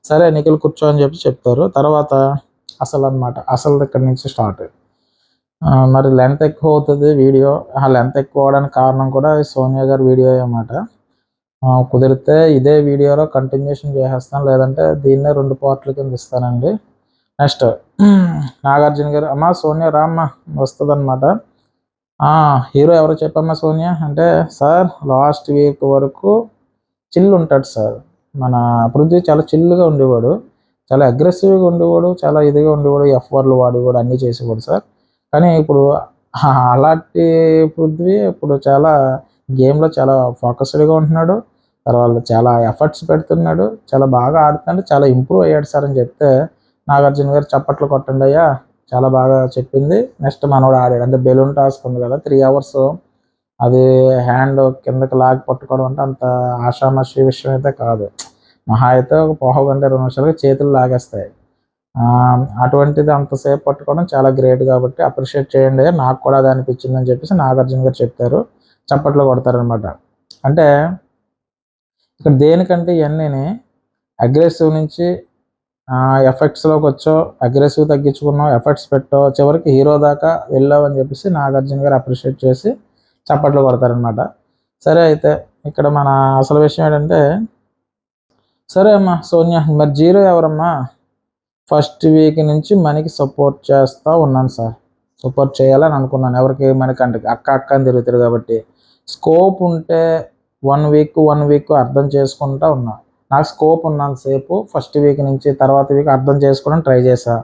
సరే నిఖిల్ కూర్చో అని చెప్పి చెప్తారు. తర్వాత అసలు అనమాట, అసలు ఇక్కడ నుంచి స్టార్ట్. మరి లెంత్ ఎక్కువ అవుతుంది వీడియో. ఆ లెంత్ ఎక్కువ అవడానికి కారణం కూడా సోనియా గారి వీడియో అన్నమాట. కుదిరితే ఇదే వీడియోలో కంటిన్యూషన్ చేసేస్తాను, లేదంటే దీన్నే 2 పార్ట్ల కింద ఇస్తానండి. నెక్స్ట్ నాగార్జున గారు, అమ్మ సోనియా రామ్మ వస్తుందన్నమాట. హీరో ఎవరో చెప్పమ్మా సోనియా అంటే, సార్ లాస్ట్ వీక్ వరకు చిల్ ఉంటాడు సార్. మన పృథ్వీ చాలా చిల్లుగా ఉండేవాడు, చాలా అగ్రెసివ్గా ఉండేవాడు, చాలా ఇదిగా ఉండేవాడు, ఎఫ్వర్లు వాడేవాడు, అన్నీ చేసేవాడు సార్. కానీ ఇప్పుడు అలాంటి పృథ్వీ ఇప్పుడు చాలా గేమ్లో చాలా ఫోకస్డ్గా ఉంటున్నాడు. తర్వాత చాలా ఎఫర్ట్స్ పెడుతున్నాడు, చాలా బాగా ఆడుతున్నాడు, చాలా ఇంప్రూవ్ అయ్యాడు సార్ అని చెప్తే, నాగార్జున గారు చప్పట్లు కొట్టండి అయ్యా, చాలా బాగా చెప్పింది. నెక్స్ట్ మనోడు ఆడాడు, అంటే బెలూన్ టాస్క్ ఉంది కదా 3 hours, అది హ్యాండ్ కిందకి లాగి పట్టుకోవడం అంటే అంత ఆషామాషి విషయం అయితే కాదు. మహా అయితే ఒక పావు గంట 20 నిమిషాలకి చేతులు లాగేస్తాయి. అటువంటిది అంతసేపు పట్టుకోవడం చాలా గ్రేట్ కాబట్టి అప్రిషియేట్ చేయండి, నాకు కూడా అది అనిపించింది అని చెప్పేసి నాగార్జున గారు చెప్తారు. చప్పట్లు కొడతారనమాట. అంటే ఇక్కడ దేనికంటే ఇవన్నీ అగ్రెసివ్ నుంచి ఎఫెక్ట్స్లోకి వచ్చో, అగ్రెసివ్ తగ్గించుకున్నావు, ఎఫెక్ట్స్ పెట్టో, చివరికి హీరో దాకా వెళ్ళావు అని చెప్పేసి నాగార్జున గారు అప్రిషియేట్ చేసి చప్పట్లు కొడతారనమాట. సరే అయితే ఇక్కడ మన అసలు విషయం ఏంటంటే, సరే అమ్మా సోనియా, మరి జీరో ఎవరమ్మా? ఫస్ట్ వీక్ నుంచి మనకి సపోర్ట్ చేస్తూ ఉన్నాను సార్. సపోర్ట్ చేయాలని అనుకున్నాను. ఎవరికి? మనకంటే అక్క అక్క అని తిరుగుతారు కాబట్టి. స్కోప్ ఉంటే 1 వీక్ అర్థం చేసుకుంటూ ఉన్నా. నాకు స్కోప్ ఉన్నంతసేపు ఫస్ట్ వీక్ నుంచి తర్వాత వీక్ అర్థం చేసుకోవడం ట్రై చేశా.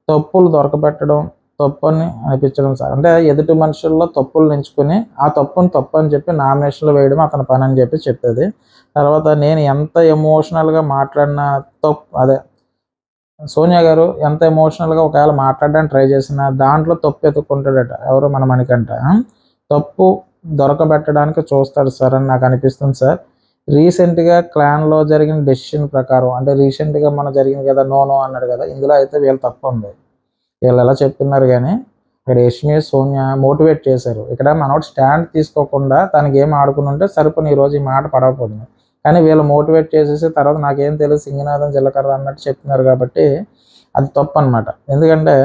తప్పులు దొరకబెట్టడం, తప్పని అనిపించడం సార్. అంటే ఎదుటి మనుషుల్లో తప్పులు ఎంచుకుని ఆ తప్పుని తప్పు అని చెప్పి నామినేషన్లో వేయడం అతని పని అని చెప్పి చెప్తుంది. తర్వాత నేను ఎంత ఎమోషనల్గా మాట్లాడినా అదే సోనియా గారు ఎంత ఎమోషనల్గా ఒకవేళ మాట్లాడడానికి ట్రై చేసినా దాంట్లో తప్పు ఎత్తుక్కుంటాడట. ఎవరు? మన మణికంఠ. తప్పు దొరకబెట్టడానికి చూస్తాడు సార్ అని నాకు అనిపిస్తుంది సార్. రీసెంట్గా క్లాన్లో జరిగిన డెసిషన్ ప్రకారం, అంటే రీసెంట్గా మన జరిగింది కదా, నో అన్నాడు కదా, ఇందులో అయితే వీళ్ళు తప్పు ఉంది. వీళ్ళు ఎలా చెప్తున్నారు కానీ ఇక్కడ యష్మి సోనియా మోటివేట్ చేశారు. ఇక్కడ మనోడు స్టాండ్ తీసుకోకుండా తన గేమ్ ఆడుకుని ఉంటే సరిపోయి ఈరోజు ఈ మాట పడకపోతుంది. కానీ వీళ్ళు మోటివేట్ చేసేసి తర్వాత నాకేం తెలుసు సింగినాథం జీలకర్ర అన్నట్టు చెప్తున్నారు కాబట్టి అది తప్పు అనమాట. ఎందుకంటే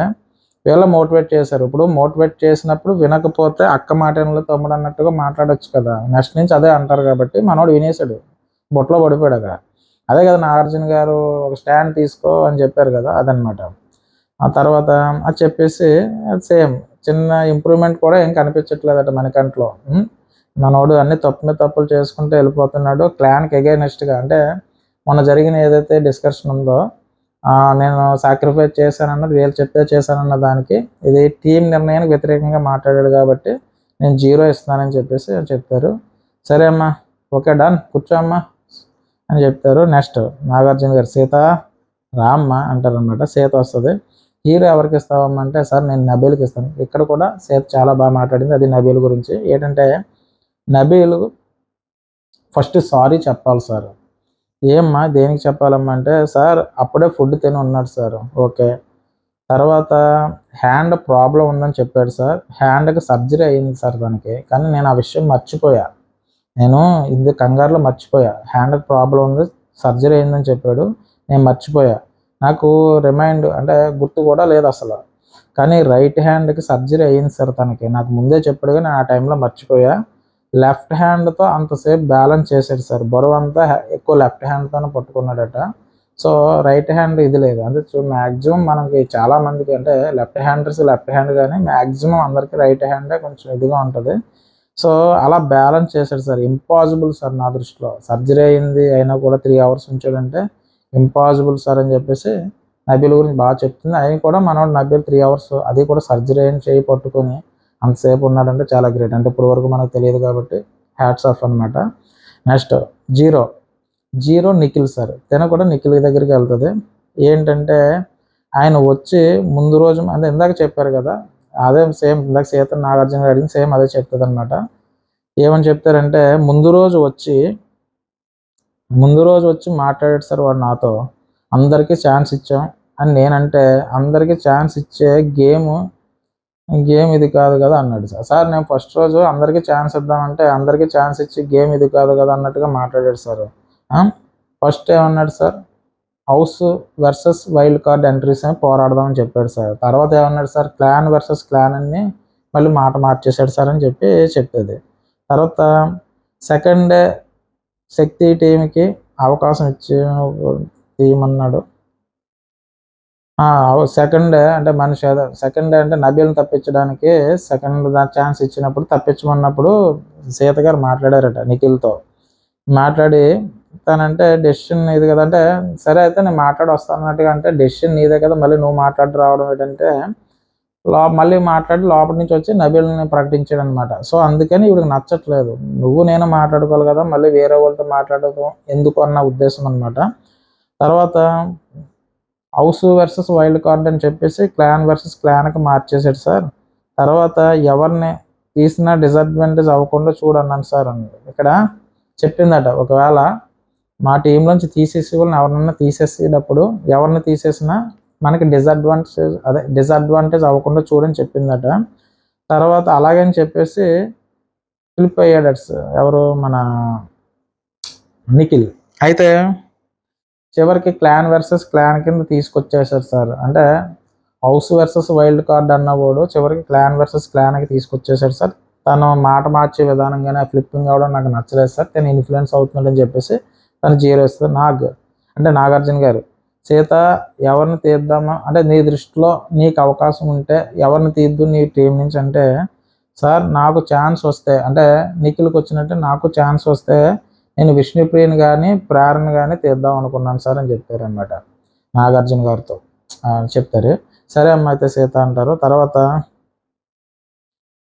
వీళ్ళు మోటివేట్ చేశారు. ఇప్పుడు మోటివేట్ చేసినప్పుడు వినకపోతే అక్క మాటలో తమ్ముడు అన్నట్టుగా మాట్లాడొచ్చు కదా. నెక్స్ట్ నుంచి అదే అంటారు కాబట్టి మనోడు వినేశాడు, బొట్లో పడిపోయాడు అక్కడ. అదే కదా నాగార్జున గారు ఒక స్టాండ్ తీసుకో అని చెప్పారు కదా, అదనమాట. ఆ తర్వాత అది చెప్పేసి సేమ్ చిన్న ఇంప్రూవ్మెంట్ కూడా ఏం కనిపించట్లేదట మనకంట్లో. మనోడు అన్ని తప్పు మీద తప్పులు చేసుకుంటూ వెళ్ళిపోతున్నాడు క్లాన్కి ఎగైనెస్ట్గా. అంటే మొన్న జరిగిన ఏదైతే డిస్కషన్ ఉందో, నేను సాక్రిఫైస్ చేశానన్నది వీళ్ళు చెప్తే చేశానన్న దానికి, ఇది టీం నిర్ణయానికి వ్యతిరేకంగా మాట్లాడాడు కాబట్టి నేను 0 ఇస్తున్నానని చెప్పేసి చెప్తారు. సరే అమ్మా, ఓకే డన్, కూర్చో అమ్మా అని చెప్తారు. నెక్స్ట్ నాగార్జున గారు, సీత రామ్మ అంటారు అనమాట. సీత వస్తుంది. హీరో ఎవరికి ఇస్తావమ్మా అంటే, సార్ నేను నబీల్కి ఇస్తాను. ఇక్కడ కూడా సీత చాలా బాగా మాట్లాడింది, అది నబీల్ గురించి. ఏంటంటే నబీల్ ఫస్ట్ సారీ చెప్పాలి సార్. ఏమ్మా దేనికి చెప్పాలమ్మా అంటే, సార్ అప్పుడే ఫుడ్ తిని ఉన్నాడు సార్, ఓకే. తర్వాత హ్యాండ్ ప్రాబ్లం ఉందని చెప్పాడు సార్. హ్యాండ్కి సర్జరీ అయ్యింది సార్ తనకి, కానీ నేను ఆ విషయం మర్చిపోయా. నేను ఇది కంగారులో మర్చిపోయా. హ్యాండ్కి ప్రాబ్లం ఉంది, సర్జరీ అయిందని చెప్పాడు, నేను మర్చిపోయా. నాకు రిమైండ్ అంటే గుర్తు కూడా లేదు అసలు. కానీ రైట్ హ్యాండ్కి సర్జరీ అయ్యింది సార్ తనకి, నాకు ముందే చెప్పాడు కానీ ఆ టైంలో మర్చిపోయా. లెఫ్ట్ హ్యాండ్తో అంతసేపు బ్యాలెన్స్ చేశాడు సార్, బరువు అంతా ఎక్కువ లెఫ్ట్ హ్యాండ్తోనే పట్టుకున్నాడట. సో రైట్ హ్యాండ్ ఇది లేదు. అంటే మ్యాక్సిమం మనకి చాలామందికి అంటే లెఫ్ట్ హ్యాండ్ కానీ మ్యాక్సిమం అందరికీ రైట్ హ్యాండే కొంచెం ఇదిగా ఉంటుంది. సో అలా బ్యాలెన్స్ చేశాడు సార్. ఇంపాసిబుల్ సార్ నా దృష్టిలో. సర్జరీ అయింది అయినా కూడా 3 hours ఉంచాడంటే ఇంపాసిబుల్ సార్ అని చెప్పేసి నబీల్ గురించి బాగా చెప్తుంది. ఆయన కూడా మనోడు నబీల్ 3 hours, అది కూడా సర్జరీ అయిన చేయి పట్టుకొని అంతసేపు ఉన్నాడంటే చాలా గ్రేట్. అంటే ఇప్పుడు వరకు మనకు తెలియదు కాబట్టి హ్యాట్స్ ఆఫ్ అనమాట. Next zero Nikhil sir. తిన కూడా నిఖిల్ దగ్గరికి వెళ్తుంది. ఏంటంటే ఆయన వచ్చి ముందు రోజు అంటే ఇందాక చెప్పారు కదా, అదే సేమ్ ఇందాక సీత నాగార్జున గారు సేమ్ అదే చెప్తుంది అనమాట. ఏమని చెప్తారంటే, ముందు రోజు వచ్చి మాట్లాడాడు సార్ వాడు నాతో, అందరికీ ఛాన్స్ ఇచ్చాం అని. నేనంటే అందరికీ ఛాన్స్ ఇచ్చే గేమ్ ఇది కాదు కదా అన్నాడు సార్. సార్ నేను ఫస్ట్ రోజు అందరికీ ఛాన్స్ ఇద్దామంటే అందరికీ ఛాన్స్ ఇచ్చి గేమ్ ఇది కాదు కదా అన్నట్టుగా మాట్లాడాడు సార్. ఫస్ట్ ఏమన్నాడు sir, house versus wild card entries అని పోరాడదామని చెప్పాడు సార్. తర్వాత ఏమన్నాడు సార్, క్లాన్ వర్సెస్ క్లాన్ అని మళ్ళీ మాట మార్చేశాడు సార్ అని చెప్పి చెప్పేది. తర్వాత సెకండ్ శక్తి టీంకి అవకాశం ఇచ్చి టీం అన్నాడు. సెకండ్ అంటే మనిషి సెకండ్ అంటే నబీల్ని తప్పించడానికి సెకండ్ ఛాన్స్ ఇచ్చినప్పుడు తప్పించమన్నప్పుడు సీత గారు మాట్లాడారట నిఖిల్తో. మాట్లాడి తనంటే డెసిషన్ ఇది కదా అంటే, సరే అయితే నేను మాట్లాడి వస్తాను అన్నట్టుగా, అంటే డెసిషన్ నీదే కదా మళ్ళీ నువ్వు మాట్లాడి రావడం ఏంటంటే మళ్ళీ మాట్లాడి లోపల నుంచి వచ్చి నబీల్ని ప్రకటించాడు అనమాట. సో అందుకని ఇవిడికి నచ్చట్లేదు, నువ్వు నేను మాట్లాడుకోవాలి కదా మళ్ళీ వేరే వాళ్ళతో మాట్లాడడం ఎందుకు అన్న ఉద్దేశం అనమాట. తర్వాత హౌస్ వర్సెస్ వైల్డ్ కార్డ్ అని చెప్పేసి క్లాన్ వర్సెస్ క్లాన్కి మార్చేశాడు సార్. తర్వాత ఎవరిని తీసినా డిసడ్వాంటేజ్ అవ్వకుండా చూడన్నాను సార్ అని ఇక్కడ చెప్పిందట. ఒకవేళ మా టీంలోంచి తీసేసి వాళ్ళని ఎవరినైనా తీసేసేటప్పుడు ఎవరిని తీసేసినా మనకి డిసడ్వాంటేజ్ అవ్వకుండా చూడని చెప్పిందట. తర్వాత అలాగని చెప్పేసి ఫిలిప్ అయ్యాడు ఎవరు, మన నిఖిల్. అయితే చివరికి క్లాన్ వర్సెస్ క్లాన్ కింద తీసుకొచ్చేసారు సార్. అంటే హౌస్ వర్సెస్ వైల్డ్ కార్డ్ అన్నవాడు చివరికి క్లాన్ వర్సెస్ క్లాన్కి తీసుకొచ్చేసాడు సార్. తను మాట మార్చే విధానంగానే ఫ్లిప్పింగ్ అవ్వడం నాకు నచ్చలేదు సార్, తను ఇన్ఫ్లుయెన్స్ అవుతున్నాడని చెప్పేసి తను జీరో ఇస్తుంది. నాగార్జున గారు, సీత ఎవరిని తీద్దామా అంటే నీ దృష్టిలో నీకు అవకాశం ఉంటే ఎవరిని తీద్దు నీ టీం నుంచి అంటే, సార్ నాకు ఛాన్స్ వస్తే అంటే నిఖిల్కి వచ్చినట్టే నాకు ఛాన్స్ వస్తే నేను విష్ణుప్రియని కానీ ప్రేరణ కానీ తీద్దాం అనుకున్నాను సార్ అని చెప్పారు అనమాట నాగార్జున గారితో. చెప్తారు, సరే అమ్మ అయితే సీత అంటారు. తర్వాత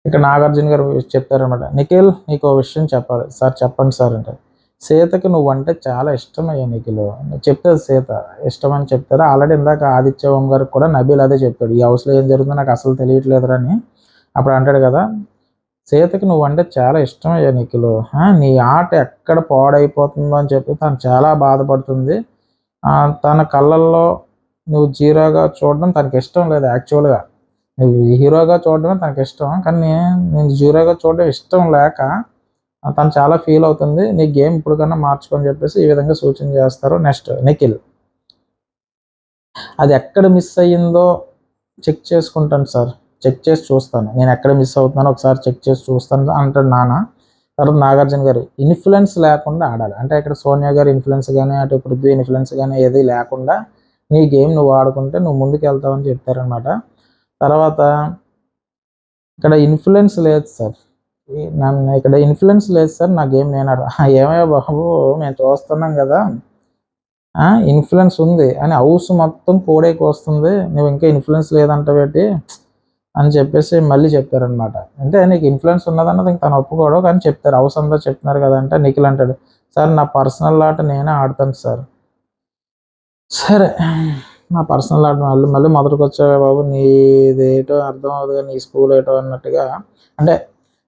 ఇక్కడ నాగార్జున గారు చెప్తారనమాట, నిఖిల్ నీకు విషయం చెప్పాలి సార్. చెప్పండి సార్ అంటే, సీతకి నువ్వంటే చాలా ఇష్టమయ్యా నిఖిల్ చెప్తారు. సీత ఇష్టమని చెప్తారు. ఆల్రెడీ ఇందాక ఆదిత్య ఓం గారికి కూడా నబీల్ అదే చెప్పాడు, ఈ హౌస్లో ఏం జరుగుతుందో నాకు అసలు తెలియట్లేదు అని. అప్పుడు అంటాడు కదా, సీతకి నువ్వంటే చాలా ఇష్టమయ్యా నిఖిల్, నీ ఆట ఎక్కడ పాడైపోతుందో అని చెప్పి తను చాలా బాధపడుతుంది. తన కళ్ళల్లో నువ్వు జీరోగా చూడడం తనకి ఇష్టం లేదు. యాక్చువల్గా నువ్వు హీరోగా చూడడమే తనకి ఇష్టం, కానీ నేను జీరోగా చూడడం ఇష్టం లేక తను చాలా ఫీల్ అవుతుంది. నీ గేమ్ ఇప్పుడు కన్నా మార్చుకొని చెప్పేసి ఈ విధంగా సూచన చేస్తారు. నెక్స్ట్ నిఖిల్, అది ఎక్కడ మిస్ అయ్యిందో చెక్ చేసుకుంటాను సార్, చెక్ చేసి చూస్తాను, నేను ఎక్కడ మిస్ అవుతున్నానో ఒకసారి చెక్ చేసి చూస్తాను అంటాడు నాన్న. తర్వాత నాగార్జున గారు, ఇన్ఫ్లుయెన్స్ లేకుండా ఆడాలి అంటే ఇక్కడ సోనియా గారి ఇన్ఫ్లుయెన్స్ కానీ అటు పృథ్వీ ఇన్ఫ్లుయెన్స్ కానీ ఏది లేకుండా నీ గేమ్ నువ్వు ఆడుకుంటే నువ్వు ముందుకు వెళ్తావని చెప్తారనమాట. తర్వాత ఇక్కడ ఇన్ఫ్లుయెన్స్ లేదు సార్, ఇక్కడ ఇన్ఫ్లుయెన్స్ లేదు సార్, నా గేమ్ నేను ఏమయ్యా బాబు మేము చూస్తున్నాం కదా ఇన్ఫ్లుయెన్స్ ఉంది అని, హౌస్ మొత్తం కోడేకి వస్తుంది, నువ్వు ఇంకా ఇన్ఫ్లుయెన్స్ లేదంటవేటి అని చెప్పేసి మళ్ళీ చెప్తారనమాట. అంటే నీకు ఇన్ఫ్లుయెన్స్ ఉన్నదన్నది ఇంక తను ఒప్పుకోడు, కానీ చెప్తారు హౌస్ అంతా చెప్తున్నారు కదా అంటే నిఖిల్ అంటాడు, సార్ నా పర్సనల్ ఆట నేనే ఆడతాను సార్. సరే నా పర్సనల్ ఆట మళ్ళీ మొదటికి వచ్చావే బాబు, నీదేటో అర్థం అవుతుంది నీ స్కూల్ ఏటో అన్నట్టుగా, అంటే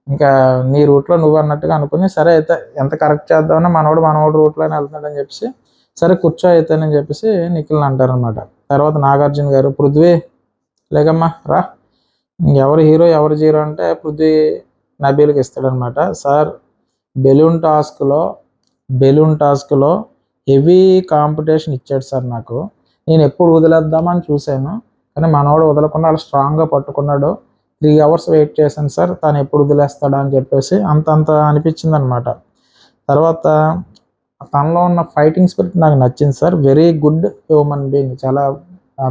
ఇంకా నీ రూట్లో నువ్వు అన్నట్టుగా అనుకుని, సరే అయితే ఎంత కరెక్ట్ చేద్దామన్నా మనోడు రూట్లోనే వెళ్తున్నాడని చెప్పేసి సరే కూర్చో అయితేనని చెప్పేసి నిఖిల్ని అంటారనమాట. తర్వాత నాగార్జున గారు, పృథ్వీ లేకమ్మా రా, ఎవరు హీరో ఎవరు జీరో అంటే పృథ్వీ నబీల్కి ఇస్తాడనమాట. సార్ బెలూన్ టాస్క్లో హెవీ కాంపిటీషన్ ఇచ్చాడు సార్ నాకు, నేను ఎప్పుడు వదిలేద్దామని చూశాను కానీ మనోడు వదలకుండా అలా స్ట్రాంగ్గా పట్టుకున్నాడు. 3 hours వెయిట్ చేశాను సార్, తను ఎప్పుడు వదిలేస్తాడా అని చెప్పేసి అంత అనిపించింది అనమాట. తర్వాత తనలో ఉన్న ఫైటింగ్ స్పిరిట్ నాకు నచ్చింది sir, very good human being, చాలా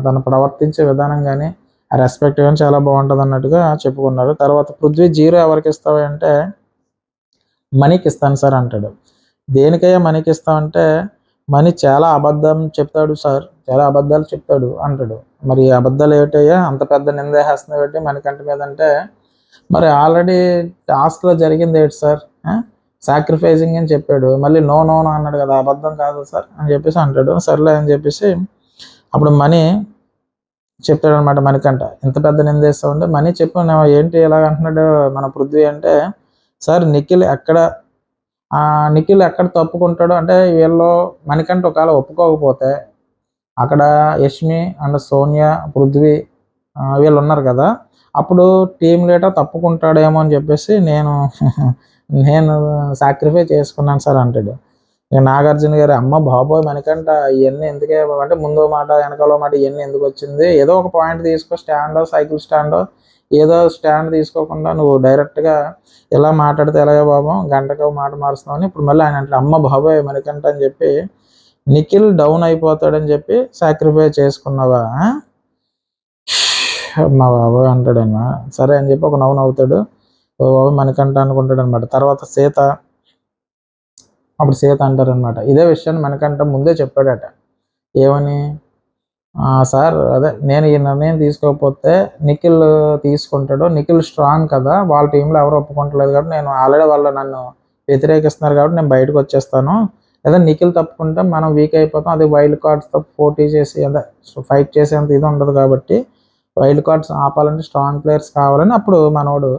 తను ప్రవర్తించే విధానం కానీ ఆ రెస్పెక్ట్ కానీ చాలా బాగుంటుంది అన్నట్టుగా చెప్పుకున్నారు. తర్వాత పృథ్వీ జీరో ఎవరికి ఇస్తావు అంటే మనీకి ఇస్తాను సార్ అంటాడు. దేనికయ్యా మనీకి ఇస్తామంటే, మనీ చాలా అబద్ధం చెప్తాడు సార్, చాలా అబద్ధాలు చెప్తాడు అంటాడు. మరి అబద్ధాలు ఏమిటయ్యా అంత పెద్ద నింద వేస్తున్నావు ఏంటి మణికంఠ మీద అంటే, మరి ఆల్రెడీ టాస్క్లో జరిగింది ఏంటి సార్, సాక్రిఫైజింగ్ అని చెప్పాడు, మళ్ళీ నో అన్నాడు కదా, అబద్ధం కాదు సార్ అని చెప్పేసి అంటాడు. సర్లే అని చెప్పేసి అప్పుడు మనీ చెప్తాడు అనమాట మణికంఠ, ఇంత పెద్ద నింద వేస్తావు అంటే మనీ చెప్పు ఏంటి ఎలాగ అంటున్నాడు మన పృథ్వీ అంటే, సార్ నిఖిల్ ఎక్కడ తప్పుకుంటాడో అంటే వీళ్ళు మణికంఠ ఒకవేళ ఒప్పుకోకపోతే అక్కడ యష్మి అండ్ సోనియా పృథ్వీ వీళ్ళు ఉన్నారు కదా, అప్పుడు టీం లీడర్ తప్పుకుంటాడేమో అని చెప్పేసి నేను సాక్రిఫై చేసుకున్నాను సార్ అంటాడు. ఇక నాగార్జున గారు అమ్మ బాబోయ్ మనకంట ఇవన్నీ ఎందుకే అంటే ముందో మాట వెనకాలో మాట ఇవన్నీ ఎందుకు వచ్చింది, ఏదో ఒక పాయింట్ తీసుకో, స్టాండో సైకిల్ స్టాండో ఏదో స్టాండ్ తీసుకోకుండా నువ్వు డైరెక్ట్గా ఇలా మాట్లాడితే ఎలాగో బాబు గంటకు మాట మారుస్తున్నావు. ఇప్పుడు మళ్ళీ ఆయన అంటే అమ్మ బాబోయ్ మనకంట అని చెప్పి నిఖిల్ డౌన్ అయిపోతాడని చెప్పి సాక్రిఫైస్ చేసుకున్నావా, అమ్మ బాబోయ్ అంటాడమ్మా. సరే అని చెప్పి ఒక నవ్వు నవ్వుతాడు, ఓ బాబు మనకంట అనుకుంటాడు అనమాట. తర్వాత సీత, అప్పుడు సీత అంటారనమాట ఇదే విషయాన్ని మనకంట ముందే చెప్పాడట. ఏమని, సార్ అదే నేను ఈ నిర్ణయం తీసుకోకపోతే నిఖిల్ తీసుకుంటాడు, నిఖిల్ స్ట్రాంగ్ కదా, వాళ్ళ టీంలో ఎవరు ఒప్పుకుంటలేదు కాబట్టి నేను ఆల్రెడీ వాళ్ళు నన్ను వ్యతిరేకిస్తున్నారు కాబట్టి నేను బయటకు వచ్చేస్తాను, లేదా నిఖిల్ తప్పుకుంటే మనం వీక్ అయిపోతాం, అది వైల్డ్ కార్డ్స్తో పోటీ చేసి అదే ఫైట్ చేసేంత ఇది ఉండదు కాబట్టి వైల్డ్ కార్డ్స్ ఆపాలంటే స్ట్రాంగ్ ప్లేయర్స్ కావాలని అప్పుడు మనోడు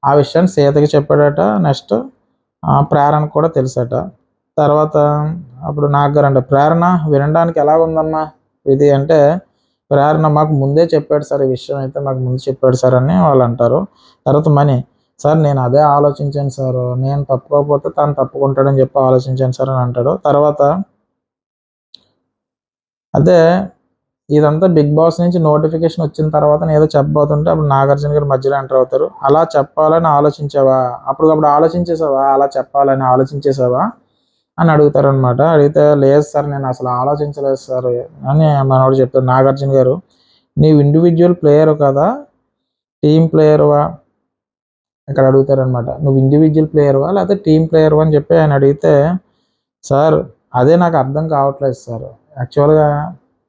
ఆ విషయాన్ని సీతకి చెప్పాడట. నెక్స్ట్ ప్రేరణ కూడా తెలుసట. తర్వాత అప్పుడు నాగర్ అంటే ప్రేరణ వినడానికి ఎలా ఉందమ్మా ఇది అంటే, ప్రేరణ మాకు ముందే చెప్పాడు సార్, ఈ విషయం అయితే మాకు ముందు చెప్పాడు సార్ అని వాళ్ళు అంటారు. తర్వాత మనీ, సార్ నేను అదే ఆలోచించాను సార్, నేను తప్పుకోకపోతే తను తప్పుకుంటాడని చెప్పి ఆలోచించాను సార్ అని అంటాడు. తర్వాత అదే ఇదంతా బిగ్ బాస్ నుంచి నోటిఫికేషన్ వచ్చిన తర్వాత ఏదో చెప్పబోతుంటే అప్పుడు నాగార్జున గారు మధ్యలో ఎంటర్ అవుతారు. అలా చెప్పాలని ఆలోచించావా, అప్పుడు ఆలోచించేసావా, అలా చెప్పాలని ఆలోచించేసావా అని అడుగుతారనమాట. అడిగితే లేదు సార్ నేను అసలు ఆలోచించలేదు సార్ అని మనవాడు చెప్తారు. నాగార్జున గారు నీవు ఇండివిజువల్ ప్లేయర్ కదా టీం ప్లేయర్వా ఇక్కడ అడుగుతారనమాట. నువ్వు ఇండివిజువల్ ప్లేయర్వా లేకపోతే టీం ప్లేయర్వా అని చెప్పి ఆయన అడిగితే, సార్ అదే నాకు అర్థం కావట్లేదు సార్, యాక్చువల్గా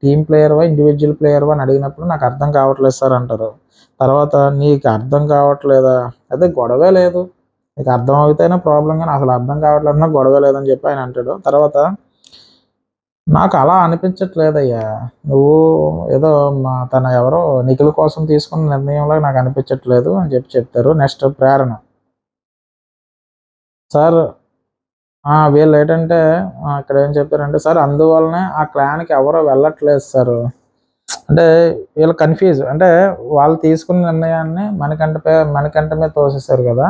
టీం ప్లేయర్వా ఇండివిజువల్ ప్లేయర్వా అని అడిగినప్పుడు నాకు అర్థం కావట్లేదు సార్ అంటారు. తర్వాత నీకు అర్థం కావట్లేదా, అదే గొడవే లేదు, నీకు అర్థం అవుతేనే ప్రాబ్లం కానీ అసలు అర్థం కావట్లేదన్నా గొడవ లేదని చెప్పి ఆయన అంటాడు. తర్వాత నాకు అలా అనిపించట్లేదయ్యా, నువ్వు ఏదో తన ఎవరో నిఖిల్ కోసం తీసుకున్న నిర్ణయంలో నాకు అనిపించట్లేదు అని చెప్పి చెప్తారు. నెక్స్ట్ ప్రేరణ, సార్ వీళ్ళు ఏంటంటే ఇక్కడ ఏం చెప్తారంటే, సార్ అందువల్లనే ఆ క్లాన్కి ఎవరో వెళ్ళట్లేదు సార్ అంటే వీళ్ళు కన్ఫ్యూజ్, అంటే వాళ్ళు తీసుకున్న నిర్ణయాన్ని మనకంట మీద తోసేశారు కదా,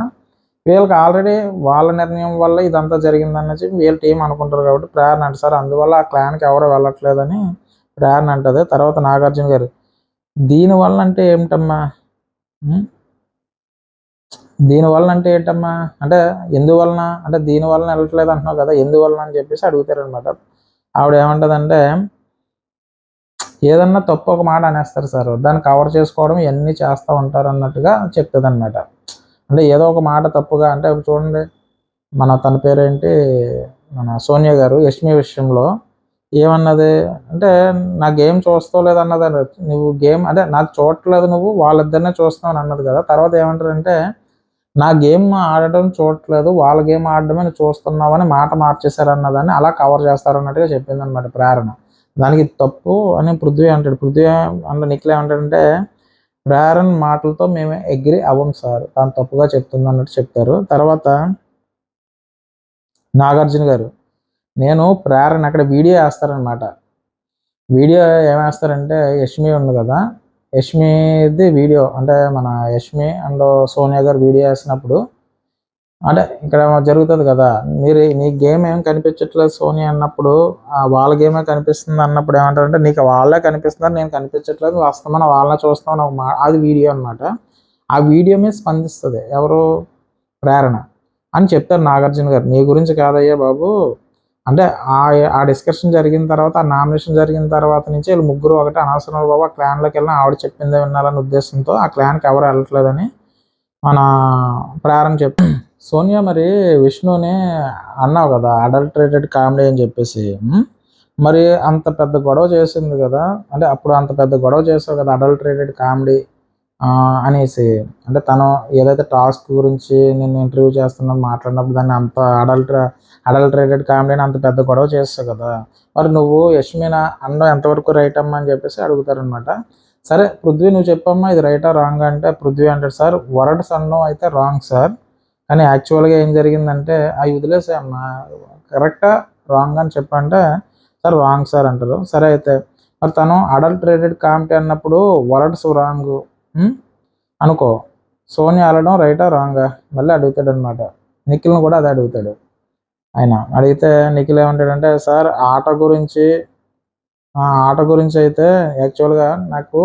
వీళ్ళకి ఆల్రెడీ వాళ్ళ నిర్ణయం వల్ల ఇదంతా జరిగిందని చెప్పి వీళ్ళ టీం అనుకుంటారు కాబట్టి ప్రేరణ అంటే, సార్ అందువల్ల ఆ క్లాన్కి ఎవరో వెళ్ళట్లేదని ప్రేరణ అంటది. తర్వాత నాగార్జున గారు దీనివల్ల అంటే ఏమిటమ్మా, దీనివల్ల అంటే ఏంటమ్మా అంటే ఎందువలన అంటే దీనివలన వెళ్ళట్లేదు అంటున్నావు కదా ఎందువలన అని చెప్పేసి అడుగుతారనమాట. ఆవిడ ఏమంటదంటే, ఏదన్నా తప్పు ఒక మాట అనేస్తారు సార్, దాన్ని కవర్ చేసుకోవడం ఇవన్నీ చేస్తూ ఉంటారు అన్నట్టుగా చెప్తుంది అనమాట. అంటే ఏదో ఒక మాట తప్పుగా అంటే చూడండి తన పేరేంటి మన సోనియా గారు యష్మి విషయంలో ఏమన్నది అంటే, నా గేమ్ చూస్తావు లేదన్నది, నువ్వు గేమ్ అంటే నాకు చూడట్లేదు నువ్వు వాళ్ళిద్దరినే చూస్తావు అన్నది కదా. తర్వాత ఏమంటారంటే, నా గేమ్ ఆడటం చూడట్లేదు వాళ్ళ గేమ్ ఆడడమే నువ్వు చూస్తున్నావు అని మాట మార్చేశారన్నదాన్ని అలా కవర్ చేస్తారన్నట్టుగా చెప్పింది అనమాట ప్రేరణ. దానికి తప్పు అని పృథ్వీ అంటాడు. పృథ్వీ అంటే నిఖిల్ ఏమంటాడంటే, ప్రేరణ మాటలతో మేము అగ్రి అవ్వం సార్, తాను తప్పుగా చెప్తుంది అన్నట్టు చెప్తారు. తర్వాత నాగార్జున గారు నేను ప్రేరణ అక్కడ వీడియో వేస్తారనమాట. వీడియో ఏమేస్తారంటే యష్మి ఉంది కదా, యష్మిది వీడియో అంటే మన యష్మి అండ్ సోనియా గారు వీడియో వేసినప్పుడు అంటే ఇక్కడ జరుగుతుంది కదా, నీ గేమ్ ఏం కనిపించట్లేదు సోనియా అన్నప్పుడు వాళ్ళ గేమే కనిపిస్తుంది అన్నప్పుడు ఏమంటారంటే, నీకు వాళ్ళే కనిపిస్తున్నారు నేను కనిపించట్లేదు వస్తామని వాళ్ళనే చూస్తామని అది వీడియో అనమాట. ఆ వీడియో మీద స్పందిస్తుంది ఎవరు, ప్రేరణ అని చెప్తారు నాగార్జున గారు. నీ గురించి కాదయ్యా బాబు, అంటే ఆ డిస్కషన్ జరిగిన తర్వాత ఆ నామినేషన్ జరిగిన తర్వాత నుంచి వీళ్ళు ముగ్గురు ఒకటి అనవసరం బాబు, ఆ క్లాన్లోకి వెళ్ళిన ఆవిడ చెప్పిందే వినాలనే ఉద్దేశంతో ఆ క్లాన్కి ఎవరు వెళ్ళట్లేదని మన ప్రేరణ చెప్తారు. సోనియా మరి విష్ణుని అన్నావు కదా అడల్టరేటెడ్ కామెడీ అని చెప్పేసి, మరి అంత పెద్ద గొడవ చేసింది కదా, అంటే అప్పుడు అంత పెద్ద గొడవ చేసావు కదా అడల్టరేటెడ్ కామెడీ అనేసి, అంటే తను ఏదైతే టాస్క్ గురించి నేను ఇంటర్వ్యూ చేస్తున్నా మాట్లాడినప్పుడు దాన్ని అంత అడల్టరేటెడ్ కామెడీని అంత పెద్ద గొడవ చేస్తావు కదా, మరి నువ్వు యష్మిన అన్నం ఎంతవరకు రైట్ అమ్మా అని చెప్పేసి అడుగుతారనమాట. సరే పృథ్వీ నువ్వు చెప్పమ్మా ఇది రైటా రాంగ్ అంటే, పృథ్వీ అంటాడు, సార్ వర్డ్స్ అన్నం అయితే రాంగ్ సార్, కానీ యాక్చువల్గా ఏం జరిగిందంటే అవి వదిలేసాయమ్మా, కరెక్టా రాంగ్ అని చెప్పంటే సార్ రాంగ్ సార్ అంటారు. సరే అయితే మరి తను అడల్టరేటెడ్ కామెడీ అన్నప్పుడు వర్డ్స్ రాంగ్ అనుకో, సోనియా అనడం రైటా రాంగా మళ్ళీ అడుగుతాడు అనమాట. నిఖిల్ని కూడా అదే అడుగుతాడు. ఆయన అడిగితే నిఖిల్ ఏమంటాడంటే, సార్ ఆట గురించి అయితే యాక్చువల్గా నాకు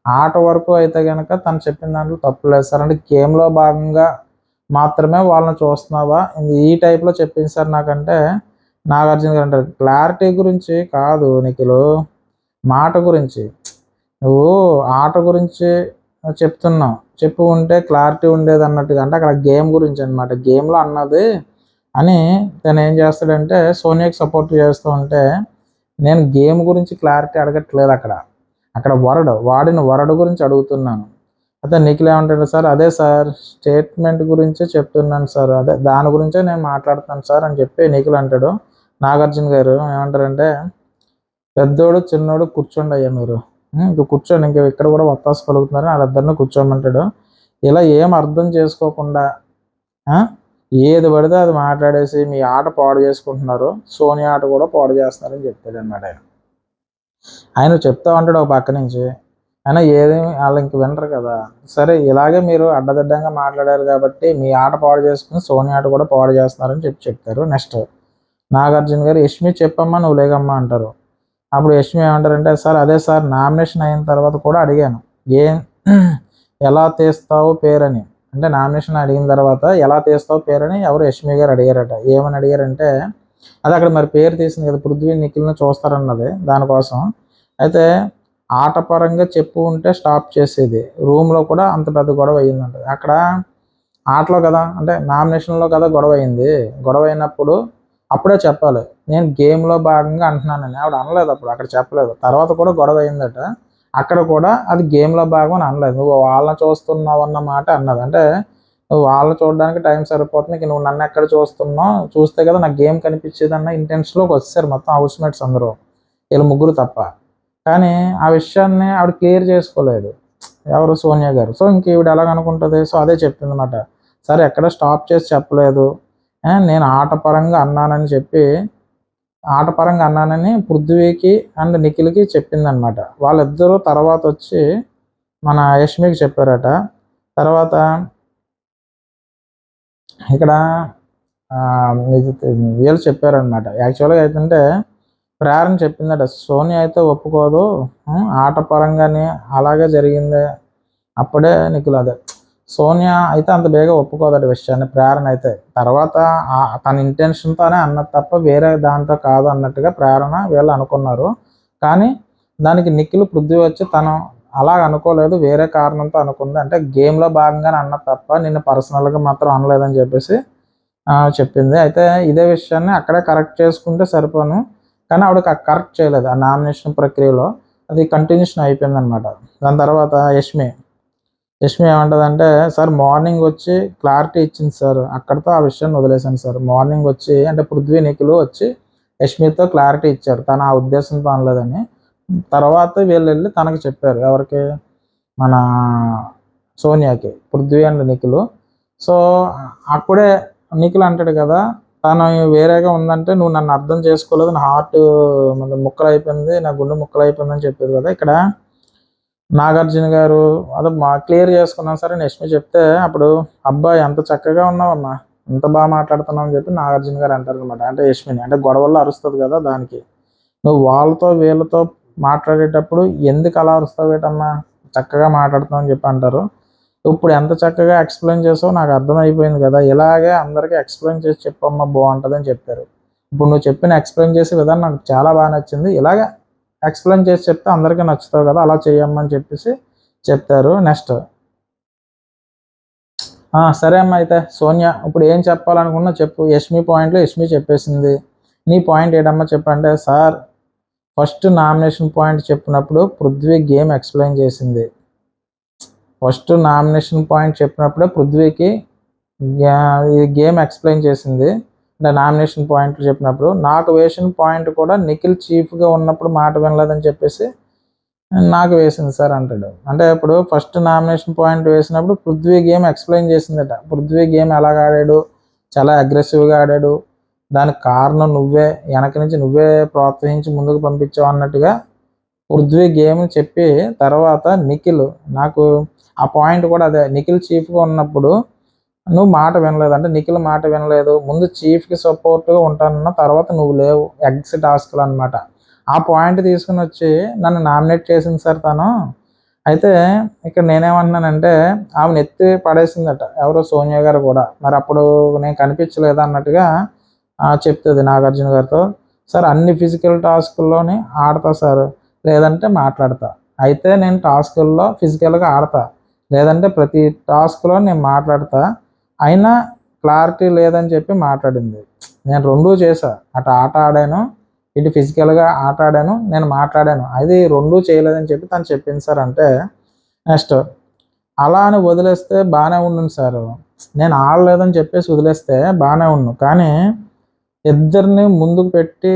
ఆట వరకు అయితే కనుక తను చెప్పిన దాంట్లో తప్పు లేదు సార్. అంటే గేమ్లో భాగంగా మాత్రమే వాళ్ళని చూస్తున్నావా ఈ టైప్లో చెప్పింది సార్ నాకంటే. నాగార్జున గారు అంటారు, క్లారిటీ గురించి కాదు నిఖిలు, మాట గురించి. నువ్వు ఆట గురించి చెప్తున్నావు, చెప్పు ఉంటే క్లారిటీ ఉండేది అన్నట్టుగా. అంటే అక్కడ గేమ్ గురించి అనమాట, గేమ్లో అన్నది అని. తను ఏం చేస్తాడంటే సోనియాకి సపోర్ట్ చేస్తూ ఉంటే, నేను గేమ్ గురించి క్లారిటీ అడగట్లేదు, అక్కడ వాడిన వరడు గురించి అడుగుతున్నాను. అయితే నిఖిల్ ఏమంటాడు, సార్ అదే సార్ స్టేట్మెంట్ గురించే చెప్తున్నాను సార్, అదే దాని గురించే నేను మాట్లాడుతాను సార్ అని చెప్పి నిఖిల్ అంటాడు. నాగార్జున గారు ఏమంటారంటే, పెద్దోడు చిన్నోడు కూర్చోండి అయ్యా మీరు, ఇంక కూర్చోండి, ఇంక ఇక్కడ కూడా వత్తాసు పలుకుతున్నారు, వాళ్ళిద్దరిని కూర్చోమంటాడు. ఇలా ఏం అర్థం చేసుకోకుండా ఏది పడితే అది మాట్లాడేసి మీ ఆట పాడు చేసుకుంటున్నారు, సోనియా ఆట కూడా పాడు చేస్తున్నారని చెప్తాడు అనమాట. ఆయన చెప్తా ఉంటాడు ఒక పక్క నుంచి, అయినా ఏదేమి వాళ్ళు ఇంక వినరు కదా. సరే ఇలాగే మీరు అడ్డదిడ్డంగా మాట్లాడారు కాబట్టి మీ ఆట పాడు చేసుకుని సోనియా ఆట కూడా పాడు చేస్తున్నారని చెప్తారు. నెక్స్ట్ నాగార్జున గారు, యష్మి చెప్పమ్మా నువ్వు లేకమ్మా అంటారు. అప్పుడు యష్మి ఏమంటారంటే, సార్ అదే సార్ నామినేషన్ అయిన తర్వాత కూడా అడిగాను, ఎలా తీస్తావు పేరని. అంటే నామినేషన్ అడిగిన తర్వాత ఎలా తీస్తావు పేరని ఎవరు యష్మి గారు అడిగారట. ఏమని అడిగారంటే, అది అక్కడ మరి పేరు తీసింది కదా, పృథ్వీ నిఖిల్ని చూస్తారన్నది దానికోసం. అయితే ఆట పరంగా చెప్పు ఉంటే స్టాప్ చేసేది, రూమ్లో కూడా అంత పెద్ద గొడవ అయ్యిందంట. అక్కడ ఆటలో కదా, అంటే నామినేషన్లో కదా గొడవ అయింది. గొడవ అయినప్పుడు అప్పుడే చెప్పాలి, నేను గేమ్లో భాగంగా అంటున్నానని. ఆవిడ అనలేదు అప్పుడు, అక్కడ చెప్పలేదు. తర్వాత కూడా గొడవ అయిందట, అక్కడ కూడా అది గేమ్లో భాగం అని అనలేదు. నువ్వు వాళ్ళని చూస్తున్నావు అన్న మాట అన్నది. అంటే నువ్వు వాళ్ళని చూడడానికి టైం సరిపోతుంది, ఇంక నువ్వు నన్ను ఎక్కడ చూస్తున్నావు, చూస్తే కదా నాకు గేమ్ కనిపించేది అన్న ఇంటెన్షన్లోకి వచ్చేసారు మొత్తం హౌస్మేట్స్ అందరూ, వీళ్ళు ముగ్గురు తప్ప. కానీ ఆ విషయాన్ని ఆవిడ క్లియర్ చేసుకోలేదు, ఎవరు సోనియా గారు. సో ఇంక ఈవిడ ఎలాగనుకుంటుంది, సో అదే చెప్తుంది అనమాట. సరే ఎక్కడ స్టాప్ చేసి చెప్పలేదు, నేను ఆటపరంగా అన్నానని పృథ్వీకి అండ్ నిఖిల్కి చెప్పిందనమాట. వాళ్ళిద్దరూ తర్వాత వచ్చి మన యష్మికి చెప్పారట. తర్వాత ఇక్కడ వీళ్ళు చెప్పారనమాట. యాక్చువల్గా అయితే ప్రేరణ చెప్పిందట, సోనియా అయితే ఒప్పుకోదు, ఆట పరంగానే అలాగే జరిగింది. అప్పుడే నిఖిల్ అదే సోనియా అయితే అంత బేగా ఒప్పుకోదట విషయాన్ని. ప్రేరణ అయితే తర్వాత తన ఇంటెన్షన్తోనే అన్నది తప్ప వేరే దాంతో కాదు అన్నట్టుగా ప్రేరణ వీళ్ళు అనుకున్నారు. కానీ దానికి నిఖిల్ పృథ్వీ వచ్చి తను అలాగ అనుకోలేదు, వేరే కారణంతో అనుకుంది, అంటే గేమ్లో భాగంగానే అన్నది తప్ప నిన్ను పర్సనల్గా మాత్రం అనలేదని చెప్పేసి చెప్పింది. అయితే ఇదే విషయాన్ని అక్కడే కరెక్ట్ చేసుకుంటే సరిపోను, కానీ ఆవిడకి కరెక్ట్ చేయలేదు. ఆ నామినేషన్ ప్రక్రియలో అది కంటిన్యూషన్ అయిపోయింది అనమాట. దాని తర్వాత యష్మి ఏమంటుందంటే, సార్ మార్నింగ్ వచ్చి క్లారిటీ ఇచ్చింది సార్, అక్కడితో ఆ విషయాన్ని వదిలేశాను సార్. మార్నింగ్ వచ్చి అంటే పృథ్వీ నిఖిల్ వచ్చి యష్మితో క్లారిటీ ఇచ్చారు, తన ఆ ఉద్దేశంతో అనలేదని. తర్వాత వీళ్ళు వెళ్ళి తనకు చెప్పారు, ఎవరికి, మన సోనియాకి, పృథ్వీ అండ్ నిఖిల్. సో అప్పుడే నిఖిల్ అంటాడు కదా, తను వేరేగా ఉందంటే నువ్వు నన్ను అర్థం చేసుకోలేదు, నా హార్ట్ ముక్కలు అయిపోయింది, నా గుండె ముక్కలు అయిపోయిందని చెప్పేది కదా. ఇక్కడ నాగార్జున గారు అదే క్లియర్ చేసుకున్నాం సరే యష్మి చెప్తే, అప్పుడు అబ్బాయి ఎంత చక్కగా ఉన్నావమ్మా, ఎంత బాగా మాట్లాడుతున్నావు అని చెప్పి నాగార్జున గారు అంటారు అనమాట. అంటే యష్మిని, అంటే గొడవల్లో అరుస్తుంది కదా, దానికి నువ్వు వాళ్ళతో వీళ్ళతో మాట్లాడేటప్పుడు ఎందుకు అలా అరుస్తావు ఏంటమ్మా, చక్కగా మాట్లాడుతున్నావు అని చెప్పి అంటారు. ఇప్పుడు ఎంత చక్కగా ఎక్స్ప్లెయిన్ చేసావు నాకు అర్థమైపోయింది కదా, ఇలాగే అందరికీ ఎక్స్ప్లెయిన్ చేసి చెప్పమ్మా బాగుంటుంది అని చెప్పారు. ఇప్పుడు నువ్వు ఎక్స్ప్లెయిన్ చేసే విధానం నాకు చాలా బాగా నచ్చింది, ఇలాగే ఎక్స్ప్లెయిన్ చేసి చెప్తే అందరికీ నచ్చుతావు కదా, అలా చేయమ్మని చెప్పేసి చెప్తారు. నెక్స్ట్ సరే అమ్మ, అయితే సోనియా ఇప్పుడు ఏం చెప్పాలనుకున్నా చెప్పు, యష్మి పాయింట్లో యష్మి చెప్పేసింది, నీ పాయింట్ ఏంటమ్మా చెప్పంటే, సార్ ఫస్ట్ నామినేషన్ పాయింట్ చెప్పినప్పుడు పృథ్వీ గేమ్ ఎక్స్ప్లెయిన్ చేసింది, ఫస్ట్ నామినేషన్ పాయింట్ చెప్పినప్పుడే పృథ్వీకి ఈ గేమ్ ఎక్స్ప్లెయిన్ చేసింది. అంటే నామినేషన్ పాయింట్ చెప్పినప్పుడు నాకు వేసిన పాయింట్ కూడా నిఖిల్ చీఫ్గా ఉన్నప్పుడు మాట వినలేదని చెప్పేసి నాకు వేసింది సార్ అంటాడు. అంటే ఇప్పుడు ఫస్ట్ నామినేషన్ పాయింట్ వేసినప్పుడు పృథ్వీ గేమ్ ఎక్స్ప్లెయిన్ చేసిందట, పృథ్వీ గేమ్ ఎలాగ ఆడాడు, చాలా అగ్రెసివ్గా ఆడాడు, దానికి కారణం నువ్వే, వెనక నుంచి నువ్వే ప్రోత్సహించి ముందుకు పంపించావు అన్నట్టుగా పృథ్వీ గేమ్ చెప్పి, తర్వాత నిఖిల్ నాకు ఆ పాయింట్ కూడా అదే, నిఖిల్ చీఫ్గా ఉన్నప్పుడు నువ్వు మాట వినలేదు అంటే నిఖిల్ మాట వినలేదు, ముందు చీఫ్కి సపోర్ట్గా ఉంటానన్న తర్వాత నువ్వు లేవు, ఎగ్స్ టాస్క్లు అనమాట. ఆ పాయింట్ తీసుకుని వచ్చి నన్ను నామినేట్ చేసింది సార్ తను. అయితే ఇక్కడ నేనేమంటున్నానంటే ఆమెను ఎత్తి పడేసిందట ఎవరో సోనియా గారు కూడా. మరి అప్పుడు నేను కనిపించలేదు అన్నట్టుగా చెప్తుంది నాగార్జున గారితో. సార్ అన్ని ఫిజికల్ టాస్కుల్లోని ఆడతా సార్, లేదంటే మాట్లాడతా. అయితే నేను టాస్కుల్లో ఫిజికల్గా ఆడతా, లేదంటే ప్రతి టాస్క్లో నేను మాట్లాడతా. అయినా క్లారిటీ లేదని చెప్పి మాట్లాడింది. నేను రెండూ చేశా, అటు ఆట ఆడాను, ఇటు ఫిజికల్గా ఆట ఆడాను, నేను మాట్లాడాను, అది రెండూ చేయలేదని చెప్పి తను చెప్పింది సార్. అంటే నెక్స్ట్ అలా అని వదిలేస్తే బాగానే ఉండును సార్, నేను ఆడలేదని చెప్పేసి వదిలేస్తే బాగానే ఉన్నాను, కానీ ఇద్దరిని ముందుకు పెట్టి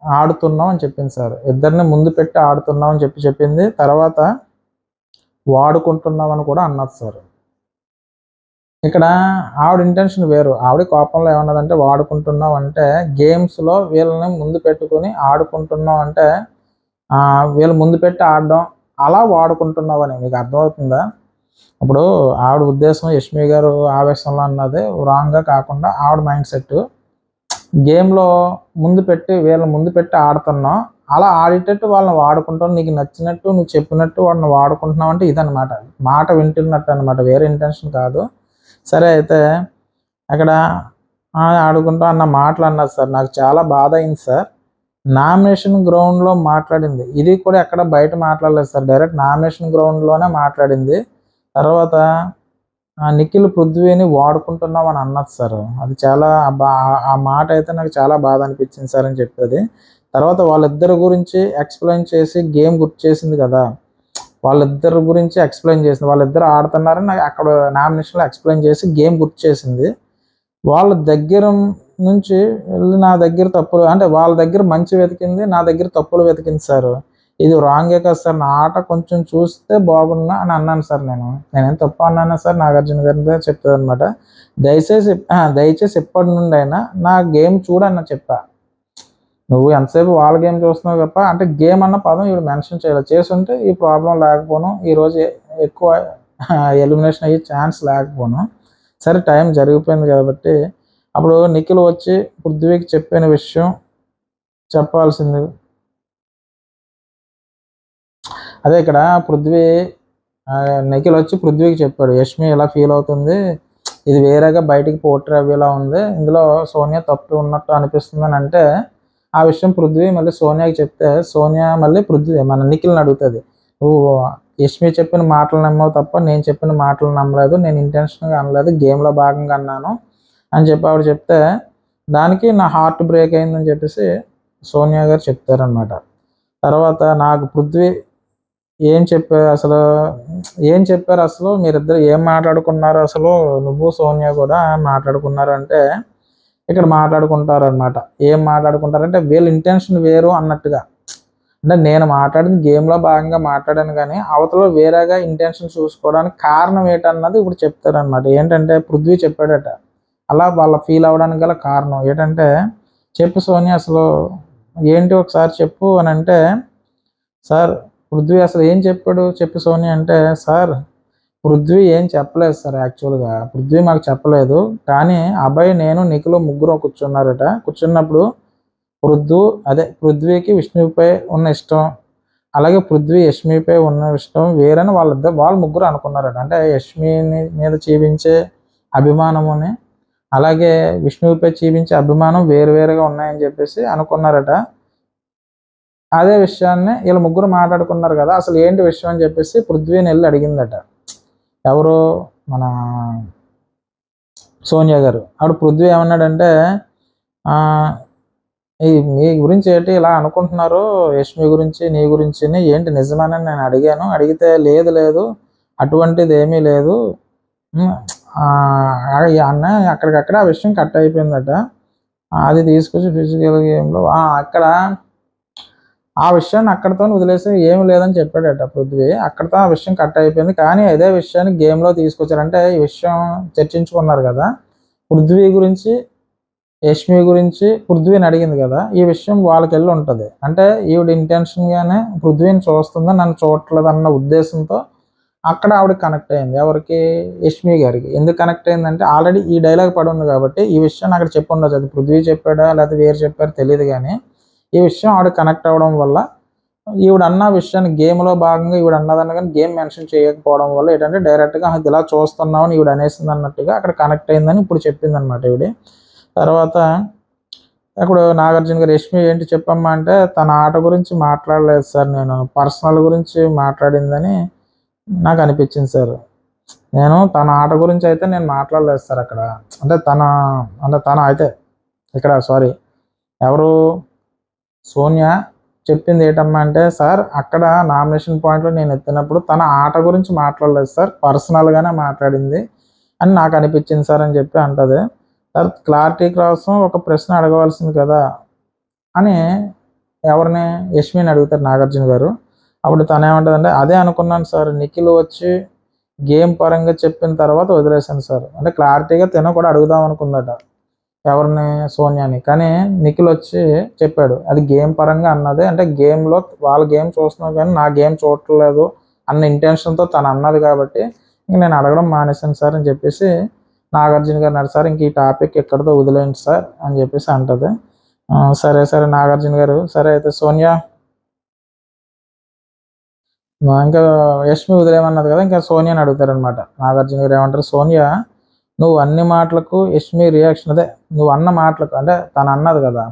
ఆడుతున్నాం అని చెప్పింది సార్. ఇద్దరిని ముందు పెట్టి ఆడుతున్నాం అని చెప్పింది. తర్వాత వాడుకుంటున్నాం అని కూడా అన్నది సార్. ఇక్కడ ఆవిడ ఇంటెన్షన్ వేరు. ఆవిడ కోపంలో ఏమన్నదంటే వాడుకుంటున్నాం అంటే గేమ్స్లో వీళ్ళని ముందు పెట్టుకుని ఆడుకుంటున్నాం అంటే వీళ్ళు ముందు పెట్టి ఆడడం, అలా వాడుకుంటున్నావు అని మీకు అర్థమవుతుందా? ఇప్పుడు ఆవిడ ఉద్దేశం యష్మి గారు ఆవేశంలో అన్నది రాంగ్గా కాకుండా ఆవిడ మైండ్ సెట్ గేమ్లో ముందు పెట్టి వీళ్ళని ముందు పెట్టి ఆడుతున్నాం, అలా ఆడేటట్టు వాళ్ళని వాడుకుంటాం, నీకు నచ్చినట్టు నువ్వు చెప్పినట్టు వాళ్ళని వాడుకుంటున్నావు అంటే ఇదన్నమాట. మాట వింటున్నట్టు అనమాట, వేరే ఇంటెన్షన్ కాదు. సరే అయితే అక్కడ ఆడుకుంటా అన్న మాటలు అన్నారు సార్, నాకు చాలా బాధ అయింది సార్. నామినేషన్ గ్రౌండ్లో మాట్లాడింది, ఇది కూడా ఎక్కడ బయట మాట్లాడలేదు సార్, డైరెక్ట్ నామినేషన్ గ్రౌండ్లోనే మాట్లాడింది. తర్వాత నిఖిల్ పృథ్వీని వాడుకుంటున్నావు అని అన్నది సార్. అది చాలా ఆ మాట అయితే నాకు చాలా బాధ అనిపించింది సార్ అని చెప్తుంది. తర్వాత వాళ్ళిద్దరి గురించి ఎక్స్ప్లెయిన్ చేసి గేమ్ గుర్తు చేసింది కదా, వాళ్ళిద్దరి గురించి ఎక్స్ప్లెయిన్ చేసింది, వాళ్ళిద్దరు ఆడుతున్నారని నాకు అక్కడ నామినేషన్లో ఎక్స్ప్లెయిన్ చేసి గేమ్ గుర్తు చేసింది. వాళ్ళ దగ్గర నుంచి వెళ్ళి నా దగ్గర తప్పులు అంటే వాళ్ళ దగ్గర మంచి వెతికింది, నా దగ్గర తప్పులు వెతికింది సార్. ఇది రాంగే కదా సార్, నా ఆట కొంచెం చూస్తే బాగున్నా అని అన్నాను సార్. నేనేం తప్పు అన్నాను సార్, నాగార్జున గారి చెప్తుంది అనమాట. దయచేసి ఎప్పటి నుండి అయినా నా గేమ్ చూడన్న చెప్పా. నువ్వు ఎంతసేపు వాళ్ళ గేమ్ చూస్తున్నావు తప్ప అంటే గేమ్ అన్న పదం ఇవి మెన్షన్ చేయలేదు, చేసుంటే ఈ ప్రాబ్లం లేకపోను, ఈరోజు ఎక్కువ ఎలిమినేషన్ అయ్యే ఛాన్స్ లేకపోను. సరే టైం జరిగిపోయింది కాబట్టి అప్పుడు నిఖిల్ వచ్చి పృథ్వీకి చెప్పిన విషయం చెప్పాల్సింది. అదే ఇక్కడ నిఖిల్ వచ్చి పృథ్వీకి చెప్పాడు, యష్మి ఇలా ఫీల్ అవుతుంది, ఇది వేరేగా బయటికి పోర్ట్రే అవ్వేలా ఉంది, ఇందులో సోనియా తప్పు ఉన్నట్టు అనిపిస్తుంది అని అంటే ఆ విషయం పృథ్వీ మళ్ళీ సోనియాకి చెప్తే సోనియా మళ్ళీ మన నిఖిల్ని అడుగుతుంది, నువ్వు యష్మి చెప్పిన మాటలు నమ్మవు తప్ప నేను చెప్పిన మాటలు నమ్మలేదు, నేను ఇంటెన్షన్గా అనలేదు, గేమ్లో భాగంగా అన్నాను అని చెప్పి ఆవిడ చెప్తే దానికి నా హార్ట్ బ్రేక్ అయిందని చెప్పేసి సోనియా గారు చెప్తారనమాట. తర్వాత నాకు పృథ్వీ ఏం చెప్పారు అసలు మీరిద్దరు ఏం మాట్లాడుకున్నారు, అసలు నువ్వు సోనియా కూడా మాట్లాడుకున్నారు అంటే ఇక్కడ మాట్లాడుకుంటారనమాట. ఏం మాట్లాడుకుంటారంటే వీళ్ళ ఇంటెన్షన్ వేరు అన్నట్టుగా, అంటే నేను మాట్లాడింది గేమ్లో భాగంగా మాట్లాడాను కానీ అవతల వేరేగా ఇంటెన్షన్ చూసుకోవడానికి కారణం ఏంటన్నది ఇప్పుడు చెప్తారనమాట. ఏంటంటే పృథ్వీ చెప్పాడట అలా వాళ్ళ ఫీల్ అవ్వడానికి గల కారణం ఏంటంటే, చెప్పు సోనియా అసలు ఏంటి ఒకసారి చెప్పు అని అంటే, సార్ పృథ్వీ అసలు ఏం చెప్పాడు చెప్పు సోనియా అంటే, సార్ పృథ్వీ ఏం చెప్పలేదు సార్, యాక్చువల్గా పృథ్వీ మాకు చెప్పలేదు, కానీ అబ్బాయి నేను నిఖిల్ ముగ్గురు కూర్చున్నారట. కూర్చున్నప్పుడు పృథ్వీకి విష్ణుపై ఉన్న ఇష్టం, అలాగే పృథ్వీ యష్మిపై ఉన్న ఇష్టం వేరని వాళ్ళు ముగ్గురు అనుకున్నారట. అంటే యష్మిని మీద చూపించే అభిమానముని అలాగే విష్ణువుపై చూపించే అభిమానం వేరువేరుగా ఉన్నాయని చెప్పేసి అనుకున్నారట. అదే విషయాన్ని వీళ్ళు ముగ్గురు మాట్లాడుకున్నారు కదా, అసలు ఏంటి విషయం అని చెప్పేసి పృథ్వీని వెళ్ళి అడిగిందట ఎవరు, మన సోనియా గారు. ఆవిడ పృథ్వీ ఏమన్నాడంటే, మీ గురించి ఏంటి ఇలా అనుకుంటున్నారు, యష్మి గురించి నీ గురించి ఏంటి నిజమేనని నేను అడిగాను, అడిగితే లేదు అటువంటిది ఏమీ లేదు అన్న, అక్కడికక్కడ ఆ విషయం కట్ అయిపోయిందట. అది తీసుకొచ్చి ఫిజికల్ గేమ్లో అక్కడ ఆ విషయాన్ని అక్కడితో వదిలేసి ఏమి లేదని చెప్పాడట పృథ్వీ. అక్కడితో ఆ విషయం కట్ అయిపోయింది. కానీ అదే విషయాన్ని గేమ్లో తీసుకొచ్చారంటే ఈ విషయం చర్చించుకున్నారు కదా, పృథ్వీ గురించి యష్మి గురించి పృథ్వీని అడిగింది కదా, ఈ విషయం వాళ్ళకి వెళ్ళి ఉంటుంది. అంటే ఈవిడ ఇంటెన్షన్గానే పృథ్వీని చూస్తుందా, నన్ను చూడట్లేదు అన్న ఉద్దేశంతో అక్కడ ఆవిడ కనెక్ట్ అయింది. ఎవరికి? యష్మి గారికి. ఎందుకు కనెక్ట్ అయిందంటే ఆల్రెడీ ఈ డైలాగ్ పడి ఉంది కాబట్టి ఈ విషయం అక్కడ చెప్పి ఉండొచ్చు. అది పృథ్వీ చెప్పాడా లేకపోతే వేరు చెప్పారో తెలియదు కానీ ఈ విషయం ఆవిడ కనెక్ట్ అవ్వడం వల్ల ఈవిడ అన్న విషయాన్ని గేమ్లో భాగంగా ఈవిడ అన్నదన్న కానీ గేమ్ మెన్షన్ చేయకపోవడం వల్ల ఏంటంటే డైరెక్ట్గా ఇలా చూస్తున్నామని ఈవిడ అనేసింది అన్నట్టుగా అక్కడ కనెక్ట్ అయిందని ఇప్పుడు చెప్పింది అనమాట ఈవిడ. తర్వాత అప్పుడు నాగార్జున గారు యష్మి ఏంటి చెప్పమ్మా అంటే తన ఆట గురించి మాట్లాడలేదు సార్, నేను పర్సనల్ గురించి మాట్లాడిందని నాకు అనిపించింది సార్. నేను తన ఆట గురించి అయితే నేను మాట్లాడలేదు సార్ అక్కడ. అంటే తన అయితే ఇక్కడ సారీ ఎవరు సోనియా చెప్పింది ఏంటమ్మా అంటే సార్ అక్కడ నామినేషన్ పాయింట్లో నేను ఎత్తినప్పుడు తన ఆట గురించి మాట్లాడలేదు సార్, పర్సనల్గానే మాట్లాడింది అని నాకు అనిపించింది సార్ అని చెప్పి అంటది. సార్ క్లారిటీ కోసం ఒక ప్రశ్న అడగవలసింది కదా అని ఎవరిని? యష్మిని అడుగుతారు నాగార్జున గారు. అప్పుడు తను ఏమంటుందంటే అదే అనుకున్నాను సార్, నిఖిల్ వచ్చి గేమ్ పరంగా చెప్పిన తర్వాత వదిలేశాను సార్. అంటే క్లారిటీగా తిన కూడా అడుగుదాం అనుకుందట ఎవరిని? సోనియాని. కానీ నిఖిల్ వచ్చి చెప్పాడు అది గేమ్ పరంగా అన్నది, అంటే గేమ్లో వాళ్ళ గేమ్ చూస్తున్నావు కానీ నా గేమ్ చూడట్లేదు అన్న ఇంటెన్షన్తో తను అన్నది కాబట్టి ఇంక నేను అడగడం మానేశాను సార్ అని చెప్పేసి నాగార్జున గారు అన్నారు. సార్ ఇంక ఈ టాపిక్ ఎక్కడితో వదిలేండి సార్ అని చెప్పేసి అంటది. సరే సరే నాగార్జున గారు సరే అయితే సోనియా ఇంకా యష్మి వదిలేమన్నది కదా ఇంకా సోనియాని అడుగుతారనమాట. నాగార్జున గారు ఏమంటారు, సోనియా నువ్వు అన్ని మాటలకు యష్మి రియాక్షన్ అదే నువ్వు అన్న మాటలకు అంటే తను అన్నది కదా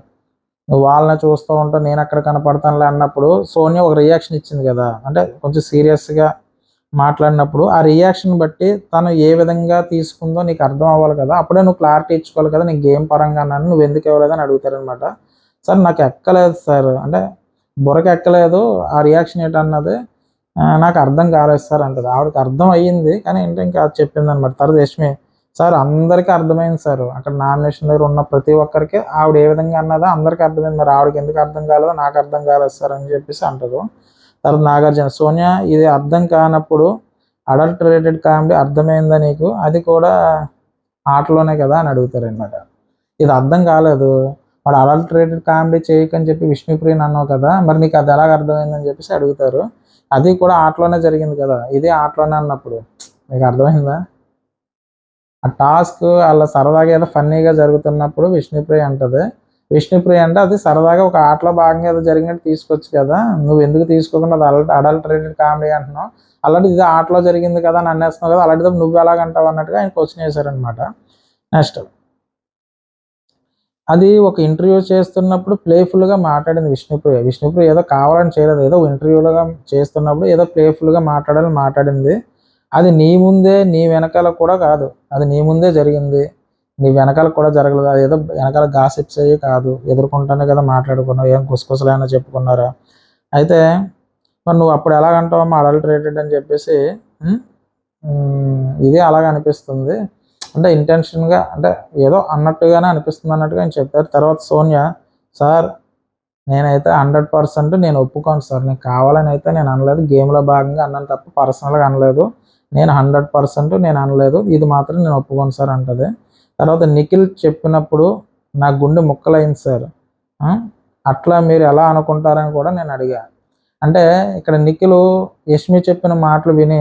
నువ్వు వాళ్ళని చూస్తూ ఉంటావు నేను అక్కడ కనపడతానులే అన్నప్పుడు సోనియా ఒక రియాక్షన్ ఇచ్చింది కదా, అంటే కొంచెం సీరియస్గా మాట్లాడినప్పుడు ఆ రియాక్షన్ బట్టి తను ఏ విధంగా తీసుకుందో నీకు అర్థం అవ్వాలి కదా, అప్పుడే నువ్వు క్లారిటీ ఇచ్చుకోవాలి కదా నేను గేమ్ పరంగా అన్నాను నువ్వు ఎందుకు ఇవ్వలేదని అడుగుతారనమాట. సార్ నాకు ఎక్కలేదు సార్, అంటే బుర్రకి ఎక్కలేదు ఆ రియాక్షన్ ఏంటన్నది నాకు అర్థం కాలేదు సార్ అంటది. ఆవిడకి అర్థం అయ్యింది కానీ ఏంటంటే ఇంకా చెప్పింది అనమాట. తర్వాత యష్మి సార్ అందరికీ అర్థమైంది సార్, అక్కడ నామినేషన్ దగ్గర ఉన్న ప్రతి ఒక్కరికి ఆవిడ ఏ విధంగా అన్నదో అందరికీ అర్థమైంది, మరి ఆవిడకి ఎందుకు అర్థం కాలేదో నాకు అర్థం కాలేదు సార్ అని చెప్పేసి అంటారు. తర్వాత నాగార్జున సోనియా ఇది అర్థం కానప్పుడు అడల్ట్ రేటెడ్ కామెడీ అర్థమైందా నీకు, అది కూడా ఆటలోనే కదా అని అడుగుతారు అనమాట. ఇది అర్థం కాలేదు వాడు అడల్ట్ రేటెడ్ కామెడీ చేయకని చెప్పి విష్ణుప్రియని అన్నావు కదా, మరి నీకు అది ఎలాగ అర్థమైందని చెప్పేసి అడుగుతారు. అది కూడా ఆటలోనే జరిగింది కదా, ఇది ఆటలోనే అన్నప్పుడు మీకు అర్థమైందా? ఆ టాస్క్ అలా సరదాగా ఏదో ఫన్నీగా జరుగుతున్నప్పుడు విష్ణుప్రియ అంటది. విష్ణుప్రియ అంటే అది సరదాగా ఒక ఆటలో భాగంగా ఏదో జరిగినట్టు తీసుకోవచ్చు కదా, నువ్వు ఎందుకు తీసుకోకుండా అది అడల్టరేటెడ్ కామెడీ అంటున్నావు, అలాంటి ఇది ఆటలో జరిగింది కదా అని అనేస్తున్నావు కదా, అలాంటిది నువ్వు ఎలాగంటావు అన్నట్టుగా ఆయన క్వశ్చన్ వేశారనమాట. నెక్స్ట్ అది ఒక ఇంటర్వ్యూ చేస్తున్నప్పుడు ప్లేఫుల్గా మాట్లాడింది విష్ణుప్రియ. విష్ణుప్రియ ఏదో కావాలని చేయలేదు, ఏదో ఇంటర్వ్యూలుగా చేస్తున్నప్పుడు ఏదో ప్లేఫుల్గా మాట్లాడాలని మాట్లాడింది. అది నీ ముందే నీ వెనకాల కూడా కాదు, అది నీ ముందే జరిగింది, నీ వెనకాల కూడా జరగలేదు, అది ఏదో వెనకాల గాసిప్స్ అయ్యి కాదు, ఎదుర్కొంటానే కదా మాట్లాడుకున్నావు, ఏం కుసకుసలైనా చెప్పుకున్నారా. అయితే మరి నువ్వు అప్పుడు ఎలాగంటావమ్మా అడల్టరేటెడ్ అని చెప్పేసి ఇదే అలాగ అనిపిస్తుంది, అంటే ఇంటెన్షన్గా అంటే ఏదో అన్నట్టుగానే అనిపిస్తుంది అన్నట్టుగా ఆయన చెప్పారు. తర్వాత సోనియా సార్ నేనైతే 100% నేను ఒప్పుకోను సార్, నేను కావాలని అయితే నేను అనలేదు, గేమ్లో భాగంగా అన్నాను తప్ప పర్సనల్గా అనలేదు, నేను 100% నేను అనలేదు, ఇది మాత్రం నేను ఒప్పుకోను సార్ అంటది. తర్వాత నిఖిల్ చెప్పినప్పుడు నా గుండె ముక్కలైంది సార్, అట్లా మీరు ఎలా అనుకుంటారని కూడా నేను అడిగా. అంటే ఇక్కడ నిఖిల్ యష్మి చెప్పిన మాటలు విని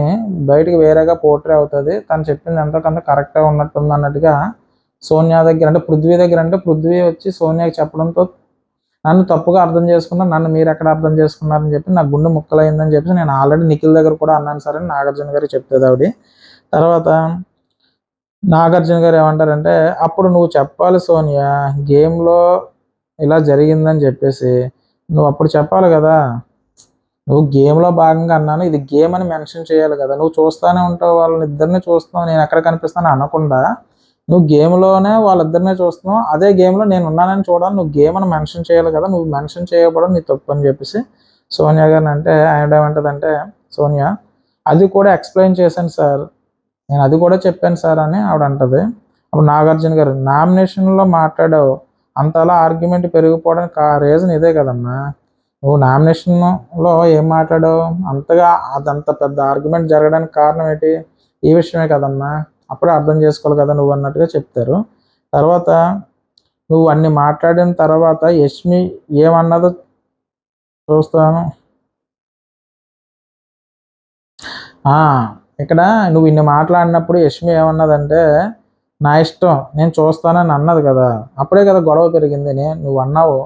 బయటికి వేరేగా పోర్ట్రే అవుతుంది, తను చెప్పింది ఎంతో కొంత కరెక్ట్గా ఉన్నట్టుంది అన్నట్టుగా సోనియా దగ్గర అంటే పృథ్వీ దగ్గర అంటే పృథ్వీ వచ్చి సోనియాకి చెప్పడంతో నన్ను తప్పుగా అర్థం చేసుకున్నారు, నన్ను మీరు ఎక్కడ అర్థం చేసుకున్నారని చెప్పి నా గుండె ముక్కలైందని చెప్పి నేను ఆల్రెడీ నిఖిల్ దగ్గర కూడా అన్నాను సరే నాగార్జున గారు చెప్తుంది ఆవిడ. తర్వాత నాగార్జున గారు ఏమంటారంటే అప్పుడు నువ్వు చెప్పాలి సోనియా గేమ్లో ఇలా జరిగిందని చెప్పేసి నువ్వు అప్పుడు చెప్పాలి కదా, నువ్వు గేమ్లో భాగంగా అన్నాను ఇది గేమ్ అని మెన్షన్ చేయాలి కదా, నువ్వు చూస్తూనే ఉంటావు వాళ్ళని ఇద్దరిని చూస్తున్నావు నేను ఎక్కడ కనిపిస్తాను అనకుండా నువ్వు గేమ్లోనే వాళ్ళిద్దరినే చూస్తున్నావు, అదే గేమ్లో నేను ఉన్నానని చూడాలి, నువ్వు గేమ్ అని మెన్షన్ చేయాలి కదా, నువ్వు మెన్షన్ చేయకపోవడం నీ తప్పు అని చెప్పేసి సోనియా గారిని అంటే ఆయన ఏమంటుందంటే సోనియా అది కూడా ఎక్స్ప్లెయిన్ చేశాను సార్, నేను అది కూడా చెప్పాను సార్ అని ఆవిడ అంటది. అప్పుడు నాగార్జున గారు నామినేషన్లో మాట్లాడావు అంతలా ఆర్గ్యుమెంట్ పెరిగిపోవడానికి రీజన్ ఇదే కదమ్మా, నువ్వు నామినేషన్లో ఏం మాట్లాడావు అంతగా అదంత పెద్ద ఆర్గ్యుమెంట్ జరగడానికి కారణం ఏంటి, ఈ విషయమే కదమ్మా, అప్పుడే అర్థం చేసుకోవాలి కదా నువ్వు అన్నట్టుగా చెప్తారు. తర్వాత నువ్వు అన్ని మాట్లాడిన తర్వాత యష్మి ఏమన్నదో చూస్తాను, ఇక్కడ నువ్వు ఇన్ని మాట్లాడినప్పుడు యష్మి ఏమన్నదంటే, నా ఇష్టం నేను చూస్తానని అన్నది కదా, అప్పుడే కదా గొడవ పెరిగింది. నువ్వు అన్నావు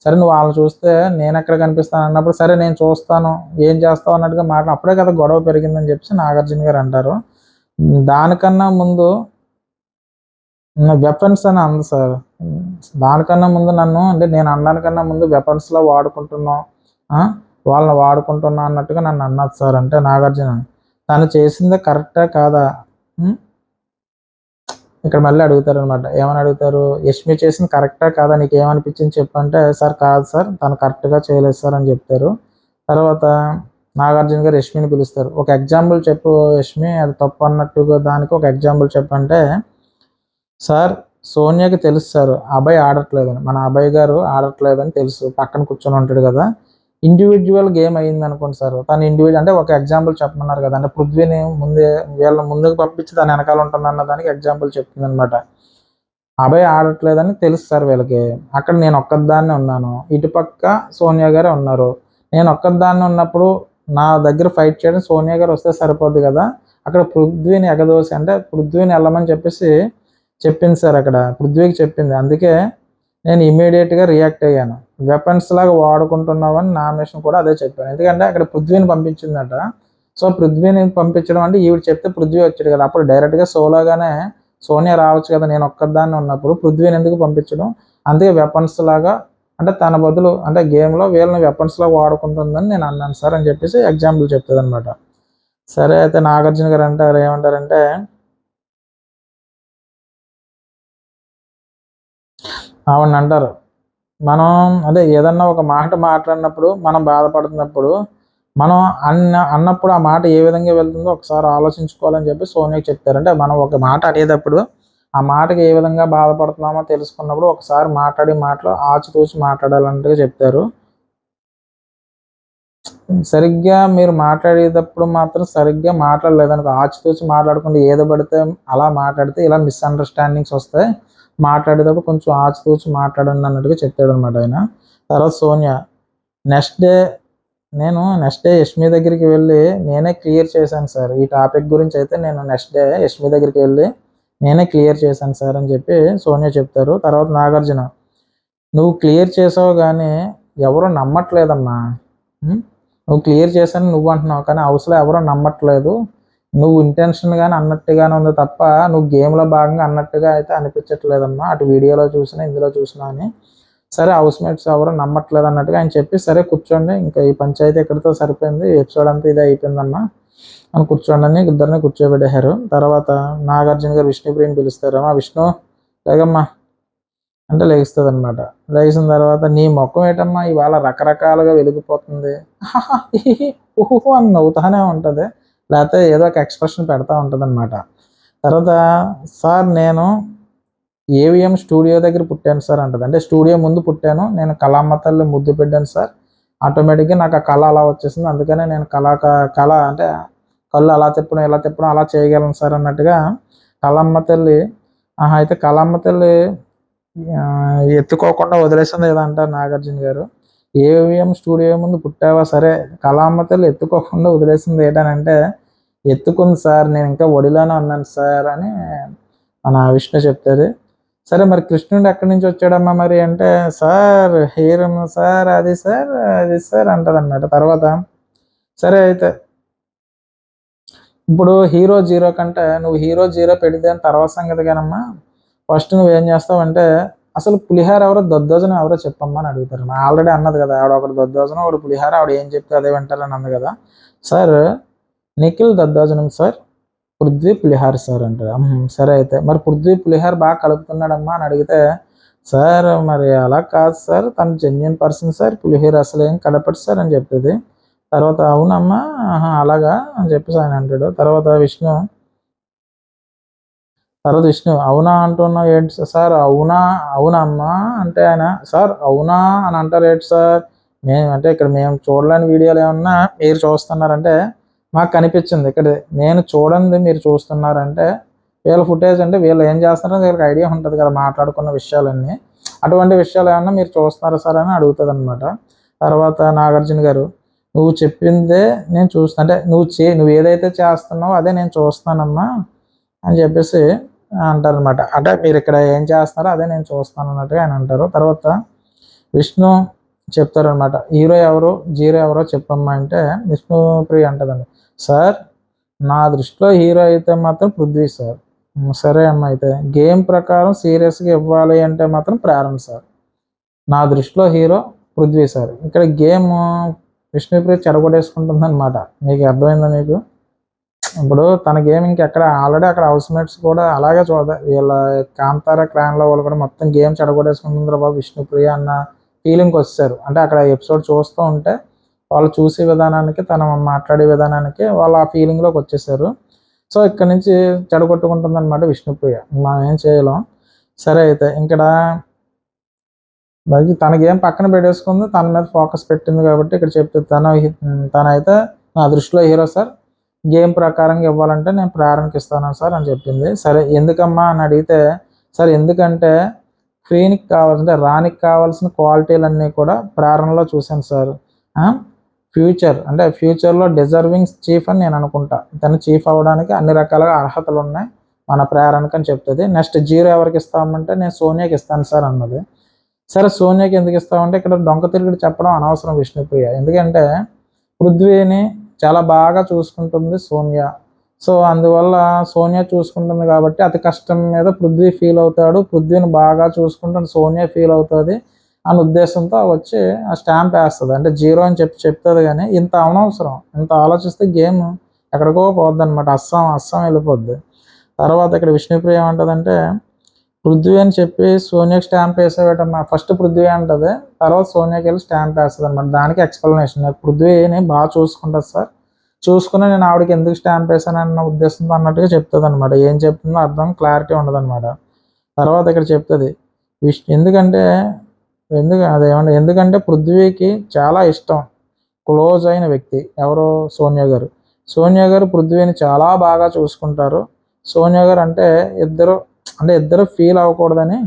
సరే నువ్వు వాళ్ళని చూస్తే నేను ఎక్కడ కనిపిస్తాను అన్నప్పుడు, సరే నేను చూస్తాను ఏం చేస్తావు అన్నట్టుగా అప్పుడే కదా గొడవ పెరిగిందని చెప్పేసి నాగార్జున గారు అంటారు. దానికన్నా ముందు వెపన్స్ అని అంది సార్. దానికన్నా ముందు నన్ను అంటే నేను అనడానికన్నా ముందు వెపన్స్లో వాడుకుంటున్నాం, వాళ్ళని వాడుకుంటున్నా అన్నట్టుగా నన్ను అన్నది సార్. అంటే నాగార్జున తను చేసిందే కరెక్టా కాదా, ఇక్కడ మళ్ళీ అడుగుతారు అనమాట. ఏమని అడుగుతారు, యష్మి చేసింది కరెక్టా కాదా, నీకు ఏమనిపించింది చెప్పంటే, సార్ కాదు సార్ తను కరెక్ట్గా చేయలేదు సార్ అని చెప్తారు. తర్వాత నాగార్జున గారు యష్మిని పిలుస్తారు. ఒక ఎగ్జాంపుల్ చెప్పు యష్మి, అది తప్పు అన్నట్టుగా దానికి ఒక ఎగ్జాంపుల్ చెప్పంటే, సార్ సోనియాకి తెలుసు సార్ అబ్బాయి ఆడట్లేదని, మన అబ్బాయి గారు ఆడట్లేదని తెలుసు, పక్కన కూర్చొని ఉంటాడు కదా, ఇండివిజువల్ గేమ్ అయ్యింది అనుకోండి సార్. తను ఇండివిజువల్ అంటే ఒక ఎగ్జాంపుల్ చెప్పమన్నారు కదా, అంటే పృథ్వీని వీళ్ళ ముందుకు పంపించి దాని వెనకాల ఉంటుందన్న దానికి ఎగ్జాంపుల్ చెప్తుంది అనమాట. అబ్బాయి ఆడట్లేదని తెలుసు సార్ వీళ్ళకి, అక్కడ నేను ఒక్కదాన్నే ఉన్నాను, ఇటుపక్క సోనియా గారే ఉన్నారు, నేను ఒక్కదాన్ని ఉన్నప్పుడు నా దగ్గర ఫైట్ చేయడం సోనియా గారు వస్తే సరిపోద్ది కదా, అక్కడ పృథ్వీని ఎగదోసి అంటే పృథ్వీని వెళ్ళమని చెప్పేసి చెప్పింది సార్, అక్కడ పృథ్వీకి చెప్పింది. అందుకే నేను ఇమీడియట్గా రియాక్ట్ అయ్యాను, వెపన్స్ లాగా వాడుకుంటున్నావని నామినేషన్ కూడా అదే చెప్పాను. ఎందుకంటే అక్కడ పృథ్వీని పంపించిందట, సో పృథ్వీని పంపించడం అంటే ఈవిడ చెప్తే పృథ్వీ వచ్చాడు కదా, అప్పుడు డైరెక్ట్గా సోలోగానే సోనియా రావచ్చు కదా, నేను ఒక్కదాన్ని ఉన్నప్పుడు పృథ్వీని ఎందుకు పంపించడం, అందుకే వెపన్స్ లాగా అంటే తన బదులు అంటే గేమ్లో వీళ్ళని వెపన్స్ లాగా వాడుకుంటుందని నేను అన్నాను సార్ అని చెప్పేసి ఎగ్జాంపుల్ చెప్తుంది అనమాట. సరే అయితే నాగార్జున గారు అంటారు ఏమంటారంటే, ఆవిడని అంటారు, మనం అదే ఏదన్నా ఒక మాట మాట్లాడినప్పుడు మనం బాధపడుతున్నప్పుడు మనం అన్నప్పుడు ఆ మాట ఏ విధంగా వెళ్తుందో ఒకసారి ఆలోచించుకోవాలని చెప్పి సోనియాకి చెప్తారు. అంటే మనం ఒక మాట అనేటప్పుడు ఆ మాటకి ఏ విధంగా బాధపడుతున్నామో తెలుసుకున్నప్పుడు ఒకసారి మాటలు ఆచితూచి మాట్లాడాలంటే చెప్తారు. సరిగ్గా మీరు మాట్లాడేటప్పుడు మాత్రం సరిగ్గా మాట్లాడలేదనుకో, ఆచితూచి మాట్లాడకుండా ఏదో పడితే అలా మాట్లాడితే ఇలా మిస్అండర్స్టాండింగ్స్ వస్తాయి, మాట్లాడేటప్పుడు కొంచెం ఆచితూచి మాట్లాడండి అన్నట్టుగా చెప్తాడు అనమాట ఆయన. తర్వాత సోనియా నెక్స్ట్ డే యష్మి దగ్గరికి వెళ్ళి నేనే క్లియర్ చేశాను సార్, ఈ టాపిక్ గురించి అయితే నేను నెక్స్ట్ డే యష్మి దగ్గరికి వెళ్ళి నేనే క్లియర్ చేశాను సార్ అని చెప్పి సోనియా చెప్తారు. తర్వాత నాగార్జున నువ్వు క్లియర్ చేసావు కానీ ఎవరు నమ్మట్లేదమ్మా, నువ్వు క్లియర్ చేశాను నువ్వు అంటున్నావు కానీ హౌస్లో ఎవరో నమ్మట్లేదు, నువ్వు ఇంటెన్షన్గానే అన్నట్టుగానే ఉంది తప్ప నువ్వు గేమ్లో భాగంగా అన్నట్టుగా అయితే అనిపించట్లేదమ్మా, అటు వీడియోలో చూసినా ఇందులో చూసినా అని. సరే హౌస్ మేట్స్ ఎవరో నమ్మట్లేదు అన్నట్టుగా ఆయన చెప్పి, సరే కూర్చోండి ఇంకా ఈ పంచాయతీ ఎక్కడితో సరిపోయింది, ఎపిసోడ్ అంతా ఇదే అయిపోయిందమ్మా అని కూర్చోండి అని ఇద్దరిని కూర్చోబెట్టారు. తర్వాత నాగార్జున గారు విష్ణుప్రియని పిలుస్తారు, అమ్మా విష్ణు లేగమ్మా అంటే లెగిస్తుంది అనమాట. లెగిసిన తర్వాత నీ ముఖం ఏంటమ్మా ఇవాళ రకరకాలుగా వెలిగిపోతుంది, ఊహు అని నవ్వుతానే ఉంటుంది, లేకపోతే ఏదో ఒక ఎక్స్ప్రెషన్ పెడతా ఉంటుంది అనమాట. తర్వాత సార్ నేను ఏవిఎం స్టూడియో దగ్గర పుట్టాను సార్ అంటది, అంటే స్టూడియో ముందు పుట్టాను, నేను కళామ్మ తల్లి ముద్దు పెట్టాను సార్, ఆటోమేటిక్గా నాకు ఆ కళ అలా వచ్చేసింది, అందుకనే నేను కళ అంటే కళ్ళు అలా తిప్పడం ఇలా తిప్పడం అలా చేయగలను సార్ అన్నట్టుగా కళమ్మ తల్లి. అయితే కళమ్మ తల్లి ఎత్తుకోకుండా వదిలేసింది ఏదో అంటారు నాగార్జున గారు. ఏవిఎం స్టూడియో ముందు పుట్టావా సరే, కళామ్మ తల్లి ఎత్తుకోకుండా వదిలేసింది ఏంటనంటే, ఎత్తుకుంది సార్ నేను ఇంకా ఒడిలోనే ఉన్నాను సార్ అని మన విష్ణు చెప్తారు. సరే మరి కృష్ణుడు ఎక్కడి నుంచి వచ్చాడమ్మా మరి అంటే, సార్ హీరో సార్ అది సార్ అంటది అన్నమాట. తర్వాత సరే అయితే ఇప్పుడు హీరో జీరో కంటే నువ్వు హీరో జీరో పెడితే అని తర్వాత సంగతి కానమ్మా, ఫస్ట్ నువ్వేం చేస్తావంటే అసలు పులిహార ఎవరో దద్దోజనం ఎవరో చెప్పమ్మా అని అడుగుతారు. ఆల్రెడీ అన్నది కదా ఆవిడ, ఒకటి దద్దోజనం ఒకటి పులిహార, ఆవిడ ఏం చెప్తే అదే వింటారని అన్నది కదా. సార్ నిఖిల్ దద్దోజనం సార్, పృథ్వీ పులిహార సార్ అంటారు. సరే అయితే మరి పృథ్వీ పులిహార బాగా కలుపుతున్నాడమ్మా అని అడిగితే, సార్ మరి అలా కాదు సార్ తను జెన్యున్ పర్సన్ సార్, పులిహార అసలు ఏం కలపడు సార్ అని చెప్తుంది. తర్వాత అవునమ్మా అలాగా అని చెప్పేసి ఆయన అంటాడు. తర్వాత విష్ణు అవునా అంటున్నావు ఏంటి సార్, అవునమ్మా అంటే ఆయన, సార్ అవునా అని అంటారు ఏంటి సార్, అంటే ఇక్కడ మేము చూడలేని వీడియోలు ఏమన్నా మీరు చూస్తున్నారంటే మాకు కనిపించింది, ఇక్కడ నేను చూడండి మీరు చూస్తున్నారంటే వీళ్ళ ఫుటేజ్ అంటే వీళ్ళు ఏం చేస్తున్నారో వీళ్ళకి ఐడియా ఉంటుంది కదా మాట్లాడుకున్న విషయాలన్నీ, అటువంటి విషయాలు ఏమన్నా మీరు చూస్తున్నారా సార్ అని అడుగుతుంది అనమాట. తర్వాత నాగార్జున గారు నువ్వు చెప్పిందే నేను చూస్తా, అంటే నువ్వు ఏదైతే చేస్తున్నావో అదే నేను చూస్తానమ్మా అని చెప్పేసి అంటారనమాట. అంటే మీరు ఇక్కడ ఏం చేస్తున్నారో అదే నేను చూస్తాను అన్నట్టుగా ఆయన అంటారు. తర్వాత విష్ణు చెప్తారనమాట, హీరో ఎవరు జీరో ఎవరో చెప్పమ్మా అంటే విష్ణుప్రియ అంటదండి, సార్ నా దృష్టిలో హీరో అయితే మాత్రం పృథ్వీ సార్. సరే అమ్మ, అయితే గేమ్ ప్రకారం సీరియస్గా ఇవ్వాలి అంటే మాత్రం ప్రేరణ సార్. నా దృష్టిలో హీరో పృథ్వీ సార్. ఇక్కడ గేమ్ విష్ణుప్రియ చెడగొట్టేసుకుంటుంది అనమాట. మీకు అర్థమైందా? మీకు ఇప్పుడు తన గేమ్ ఇంకెక్కడ ఆల్రెడీ అక్కడ హౌస్ మేట్స్ కూడా అలాగే వీళ్ళ కాంతార క్లాన్లో వాళ్ళు కూడా మొత్తం గేమ్ చెడగొట్టేసుకుంటుందిరా బాబు విష్ణుప్రియ అన్న ఫీలింగ్కి వచ్చారు. అంటే అక్కడ ఎపిసోడ్ చూస్తూ ఉంటే వాళ్ళు చూసే విధానానికి, తను మాట్లాడే విధానానికి వాళ్ళు ఆ ఫీలింగ్లోకి వచ్చేసారు. సో ఇక్కడ నుంచి చెడగొట్టుకుంటుంది అనమాట విష్ణుప్రియ. మనం ఏం చేయలేం. సరే, అయితే ఇక్కడ తన గేమ్ పక్కన పెట్టేసుకుంది, తన మీద ఫోకస్ పెట్టింది కాబట్టి ఇక్కడ చెప్తే తనైతే నా దృష్టిలో హీరో సార్, గేమ్ ప్రకారంగా ఇవ్వాలంటే నేను ప్రేరణకి ఇస్తాను సార్ అని చెప్పింది. సరే ఎందుకమ్మా అని అడిగితే, సార్ ఎందుకంటే క్వీన్కి కావాల్సిన, రాణికి కావాల్సిన క్వాలిటీలన్నీ కూడా ప్రేరణలో చూశాను సార్. ఫ్యూచర్లో డిజర్వింగ్ చీఫ్ అని నేను అనుకుంటా. తను చీఫ్ అవ్వడానికి అన్ని రకాలుగా అర్హతలు ఉన్నాయి మన ప్రేరణకి అని చెప్తుంది. నెక్స్ట్ జీరో ఎవరికి ఇస్తామంటే నేను సోనియాకి ఇస్తాను సార్ అన్నది. సరే సోనియాకి ఎందుకు ఇస్తామంటే ఇక్కడ డొంక తిరుగుడు చెప్పడం అనవసరం విష్ణుప్రియ. ఎందుకంటే పృథ్వీని చాలా బాగా చూసుకుంటుంది సోనియా. సో అందువల్ల సోనియా చూసుకుంటుంది కాబట్టి అతి కష్టం మీద పృథ్వీ ఫీల్ అవుతాడు, పృథ్వీని బాగా చూసుకుంటుంది సోనియా ఫీల్ అవుతుంది అనే ఉద్దేశంతో వచ్చి ఆ స్టాంప్ వేస్తుంది. అంటే జీరో అని చెప్తుంది. కానీ ఇంత అనవసరం, ఇంత ఆలోచిస్తే గేమ్ ఎక్కడికో పోద్ది అనమాట. అస్సాం వెళ్ళిపోద్ది. తర్వాత ఇక్కడ విష్ణుప్రియ ఏమంటుందంటే, పృథ్వీ అని చెప్పి సోనియాకి స్టాంప్ వేసేవేటమ్మా, ఫస్ట్ పృథ్వీ అంటది, తర్వాత సోనియాకి వెళ్ళి స్టాంప్ వేస్తుంది అనమాట. దానికి ఎక్స్ప్లెనేషన్, పృథ్వీని బాగా చూసుకుంటుంది సార్, చూసుకుని నేను ఆవిడకి ఎందుకు స్టాంప్ వేసానన్న ఉద్దేశంతో అన్నట్టుగా చెప్తుంది అనమాట. ఏం చెప్తుందో అర్థం క్లారిటీ ఉండదు అనమాట. తర్వాత ఇక్కడ చెప్తుంది ఎందుకంటే పృథ్వీకి చాలా ఇష్టం, క్లోజ్ అయిన వ్యక్తి ఎవరు, సోనియా గారు. సోనియా గారు పృథ్వీని చాలా బాగా చూసుకుంటారు. సోనియా గారు అంటే ఇద్దరు ఫీల్ అవ్వకూడదని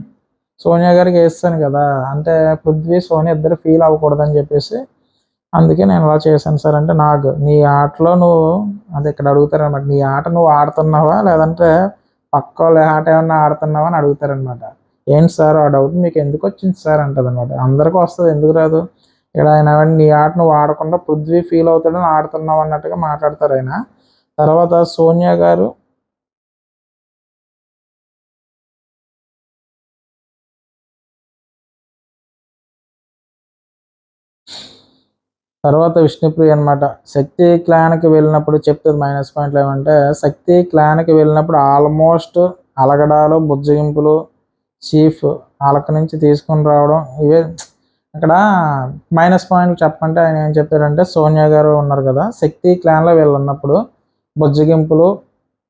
సోనియా గారికి వేస్తాను కదా, అంటే పృథ్వీ సోనియా ఇద్దరు ఫీల్ అవ్వకూడదని చెప్పేసి అందుకే నేను అలా చేశాను సార్. అంటే నాకు నీ ఆటలో నువ్వు, అది ఇక్కడ అడుగుతారనమాట, నీ ఆట నువ్వు ఆడుతున్నావా లేదంటే పక్క వాళ్ళ ఆట ఏమన్నా ఆడుతున్నావా అని అడుగుతారనమాట. ఏంటి సార్ ఆ డౌట్ మీకు ఎందుకు వచ్చింది సార్ అంటది అనమాట. అందరికీ వస్తుంది, ఎందుకు రాదు. ఇక్కడ ఆయన నీ ఆట నువ్వు ఆడకుండా పృథ్వీ ఫీల్ అవుతాడని ఆడుతున్నావు అన్నట్టుగా మాట్లాడతారు ఆయన. తర్వాత సోనియా గారు విష్ణుప్రియ అనమాట శక్తి క్లాన్కి వెళ్ళినప్పుడు చెప్తుంది మైనస్ పాయింట్లు ఏమంటే, శక్తి క్లాన్కి వెళ్ళినప్పుడు ఆల్మోస్ట్ అలగడాలు, బుజ్జగింపులు, చీఫ్ వాళ్ళకి నుంచి తీసుకుని రావడం, ఇవే అక్కడ మైనస్ పాయింట్లు చెప్పంటే ఆయన ఏం చెప్పారంటే, సోనియా గారు ఉన్నారు కదా శక్తి క్లాన్లో వెళ్ళినప్పుడు బుజ్జగింపులు,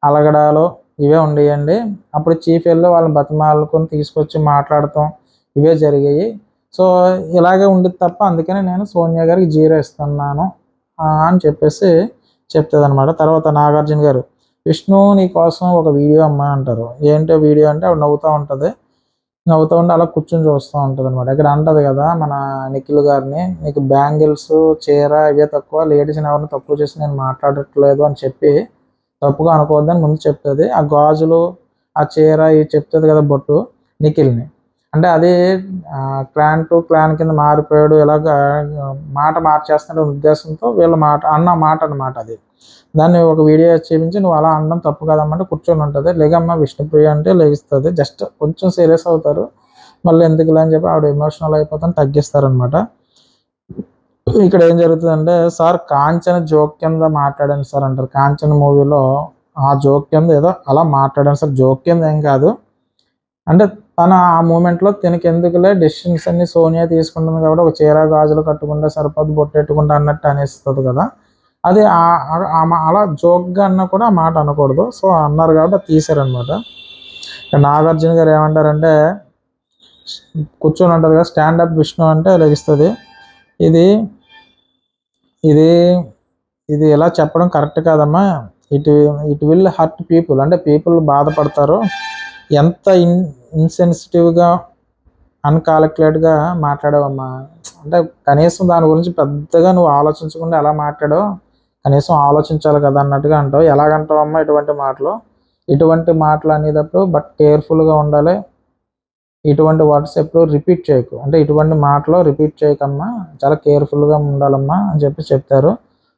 అలగడాలు ఇవే ఉండేయండి. అప్పుడు చీఫ్ వెళ్ళి వాళ్ళని బతిమాలుకొని తీసుకొచ్చి మాట్లాడటం ఇవే జరిగాయి. సో ఇలాగే ఉండేది తప్ప, అందుకనే నేను సోనియా గారికి జీరో ఇస్తున్నాను అని చెప్పేసి చెప్తుంది అనమాట. తర్వాత నాగార్జున గారు, విష్ణు నీ కోసం ఒక వీడియో అమ్మా అంటారు. ఏంటో వీడియో అంటే ఆవిడ నవ్వుతూ ఉంటే అలా కూర్చొని చూస్తూ ఉంటుంది అనమాట. ఇక్కడ అంటది కదా మన నిఖిల్ గారిని, నీకు బ్యాంగిల్స్, చీర ఇవే తక్కువ, లేడీస్ని ఎవరిని తక్కువ చేసి నేను మాట్లాడట్లేదు అని చెప్పి తప్పుగా అనుకోవద్దని ముందు చెప్తుంది. ఆ గాజులు, ఆ చీర ఇవి చెప్తుంది కదా బొట్టు నిఖిల్ని, అంటే అది క్లాన్ టు క్లాన్ కింద మారిపోయాడు, ఇలాగ మాట మార్చేస్తున్న ఉద్దేశంతో వీళ్ళ మాట అనమాట. అది దాన్ని ఒక వీడియో చూపించి నువ్వు అలా అనడం తప్పు కదమ్మంటే కూర్చొని ఉంటుంది. లేగమ్మ విష్ణుప్రియ అంటే లేగిస్తుంది. జస్ట్ కొంచెం సీరియస్ అవుతారు, మళ్ళీ ఎందుకులే అని చెప్పి ఆవిడ ఎమోషనల్ అయిపోతాను తగ్గిస్తారనమాట. ఇక్కడ ఏం జరుగుతుందంటే, సార్ కాంచన జోక్ కింద మాట్లాడాను సార్ అంటారు. కాంచన మూవీలో ఆ జోక్ కింద ఏదో అలా మాట్లాడాను సార్, జోక్ కింద ఏం కాదు. అంటే తను ఆ మూమెంట్లో తనకి ఎందుకులే, డెసిషన్స్ అన్ని సోనియా తీసుకుంటుంది కాబట్టి ఒక చీర గాజులు కట్టుకుంటే సరిపోదు, బొట్టెట్టుకుంటా అన్నట్టు అనేస్తుంది కదా. అది అలా జోక్గా అన్నా కూడా ఆ మాట అనకూడదు. సో అన్నారు కాబట్టి అది తీశారనమాట. నాగార్జున గారు ఏమంటారంటే, కూర్చొని ఉంటుంది కదా స్టాండప్ విష్ణు అంటే లెగిస్తుంది. ఇది ఇది ఇది ఇలా చెప్పడం కరెక్ట్ కాదమ్మా, ఇట్ విల్ హర్ట్ పీపుల్, అంటే పీపుల్ బాధపడతారు. ఎంత ఇన్సెన్సిటివ్గా అన్కాలిక్యులేట్గా మాట్లాడావమ్మా. అంటే కనీసం దాని గురించి పెద్దగా నువ్వు ఆలోచించకుండా ఎలా మాట్లాడావు, కనీసం ఆలోచించాలి కదా అన్నట్టుగా అంటావు. ఎలాగంటావమ్మా ఇటువంటి మాటలు? ఇటువంటి మాటలు అనేటప్పుడు బట్ కేర్ఫుల్గా ఉండాలి. ఇటువంటి వర్డ్స్ ఎప్పుడు రిపీట్ చేయకు, అంటే ఇటువంటి మాటలు రిపీట్ చేయకమ్మా, చాలా కేర్ఫుల్గా ఉండాలమ్మా అని చెప్తారు.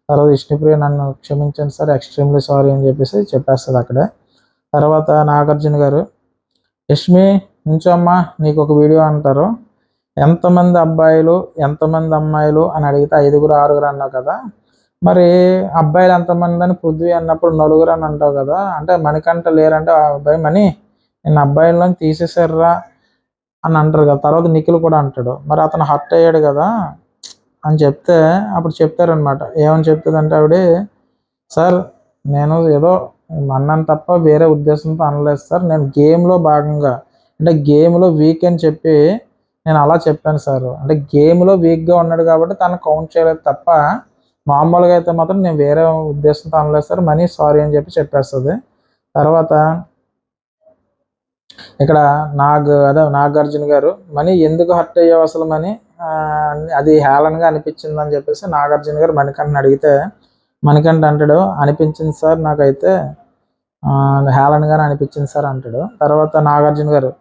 తర్వాత విష్ణుప్రియ నన్ను క్షమించండి సార్, ఎక్స్ట్రీమ్లీ సారీ అని చెప్పేసి చెప్పేస్తుంది అక్కడే. తర్వాత నాగార్జున గారు, యష్మి నుంచోమ్మా నీకు ఒక వీడియో అంటారు. ఎంతమంది అబ్బాయిలు ఎంతమంది అమ్మాయిలు అని అడిగితే 5, 6 అన్నావు కదా, మరి అబ్బాయిలు ఎంతమంది అని పృథ్వీ అన్నప్పుడు 4 అని అంటావు కదా, అంటే మణికంఠ లేరంటే ఆ అబ్బాయి మణి నేను అబ్బాయిలను తీసేసారా అని అంటారు కదా. తర్వాత నిఖిల్ కూడా అంటాడు, మరి అతను హర్ట్ అయ్యాడు కదా అని చెప్తే అప్పుడు చెప్తారనమాట. ఏమని చెప్తుందంటే ఆవిడ, సార్ నేను ఏదో అన్నాను తప్ప వేరే ఉద్దేశంతో అనలేదు సార్, నేను గేమ్లో భాగంగా అంటే గేమ్లో వీక్ అని చెప్పి నేను అలా చెప్పాను సార్, అంటే గేమ్లో వీక్గా ఉన్నాడు కాబట్టి తను కౌంట్ చేయలేదు తప్ప మామూలుగా అయితే మాత్రం నేను వేరే ఉద్దేశంతో అనలేదు సార్, మనీ సారీ అని చెప్పి చెప్పేస్తుంది. తర్వాత ఇక్కడ నాగార్జున గారు, మనీ ఎందుకు హర్ట్ అయ్యావు అసలు మనీ, అది హేళనగా అనిపించింది అని చెప్పేసి నాగార్జున గారు మణికంఠని అడిగితే మణికంఠ అంటాడు, అనిపించింది సార్ నాకైతే హేళనగానే అనిపించింది సార్ అంటాడు. తర్వాత నాగార్జున గారు,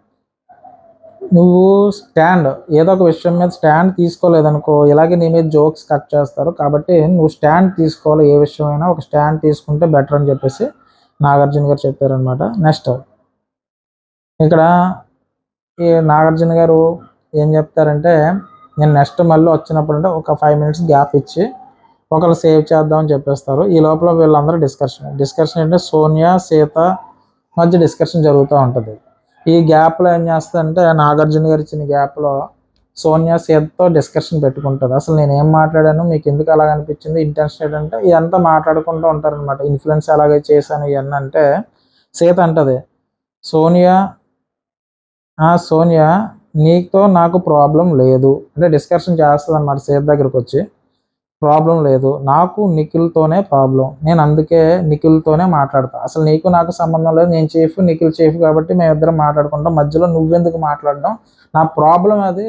నువ్వు స్టాండ్ ఏదో ఒక విషయం మీద స్టాండ్ తీసుకోలేదనుకో ఇలాగే నీ మీద జోక్స్ కట్ చేస్తారు, కాబట్టి నువ్వు స్టాండ్ తీసుకోవాలి, ఏ విషయమైనా ఒక స్టాండ్ తీసుకుంటే బెటర్ అని చెప్పేసి నాగార్జున గారు చెప్పారనమాట. నెక్స్ట్ ఇక్కడ ఈ నాగార్జున గారు ఏం చెప్తారంటే, నేను నెక్స్ట్ మళ్ళీ వచ్చినప్పుడు అంటే ఒక 5 minutes గ్యాప్ ఇచ్చి ఒకళ్ళు సేవ్ చేద్దామని చెప్పేస్తారు. ఈ లోపల వీళ్ళందరూ డిస్కషన్ అంటే సోనియా సీత మధ్య డిస్కషన్ జరుగుతూ ఉంటుంది. ఈ గ్యాప్లో ఏం చేస్తుందంటే నాగార్జున గారు ఇచ్చిన గ్యాప్లో సోనియా సీతతో డిస్కషన్ పెట్టుకుంటుంది. అసలు నేను ఏం మాట్లాడాను, మీకు ఎందుకు అలాగ అనిపించింది, ఇంటెన్షన్ ఏంటంటే ఇదంతా మాట్లాడుకుంటూ ఉంటారనమాట. ఇన్ఫ్లుయెన్స్ ఎలాగే చేశాను ఇవన్నీ అంటే సీత అంటది, సోనియా నీతో నాకు ప్రాబ్లం లేదు అంటే డిస్కషన్ చేస్తుంది అనమాట. సీత దగ్గరకు వచ్చి ప్రాబ్లం లేదు, నాకు నిఖిల్తోనే ప్రాబ్లం, నేను అందుకే నిఖిల్తోనే మాట్లాడతా, అసలు నీకు నాకు సంబంధం లేదు, నేను చీఫ్ నిఖిల్ చీఫ్ కాబట్టి మేమిద్దరం మాట్లాడుకుంటాం, మధ్యలో నువ్వెందుకు మాట్లాడడం, నా ప్రాబ్లం అది,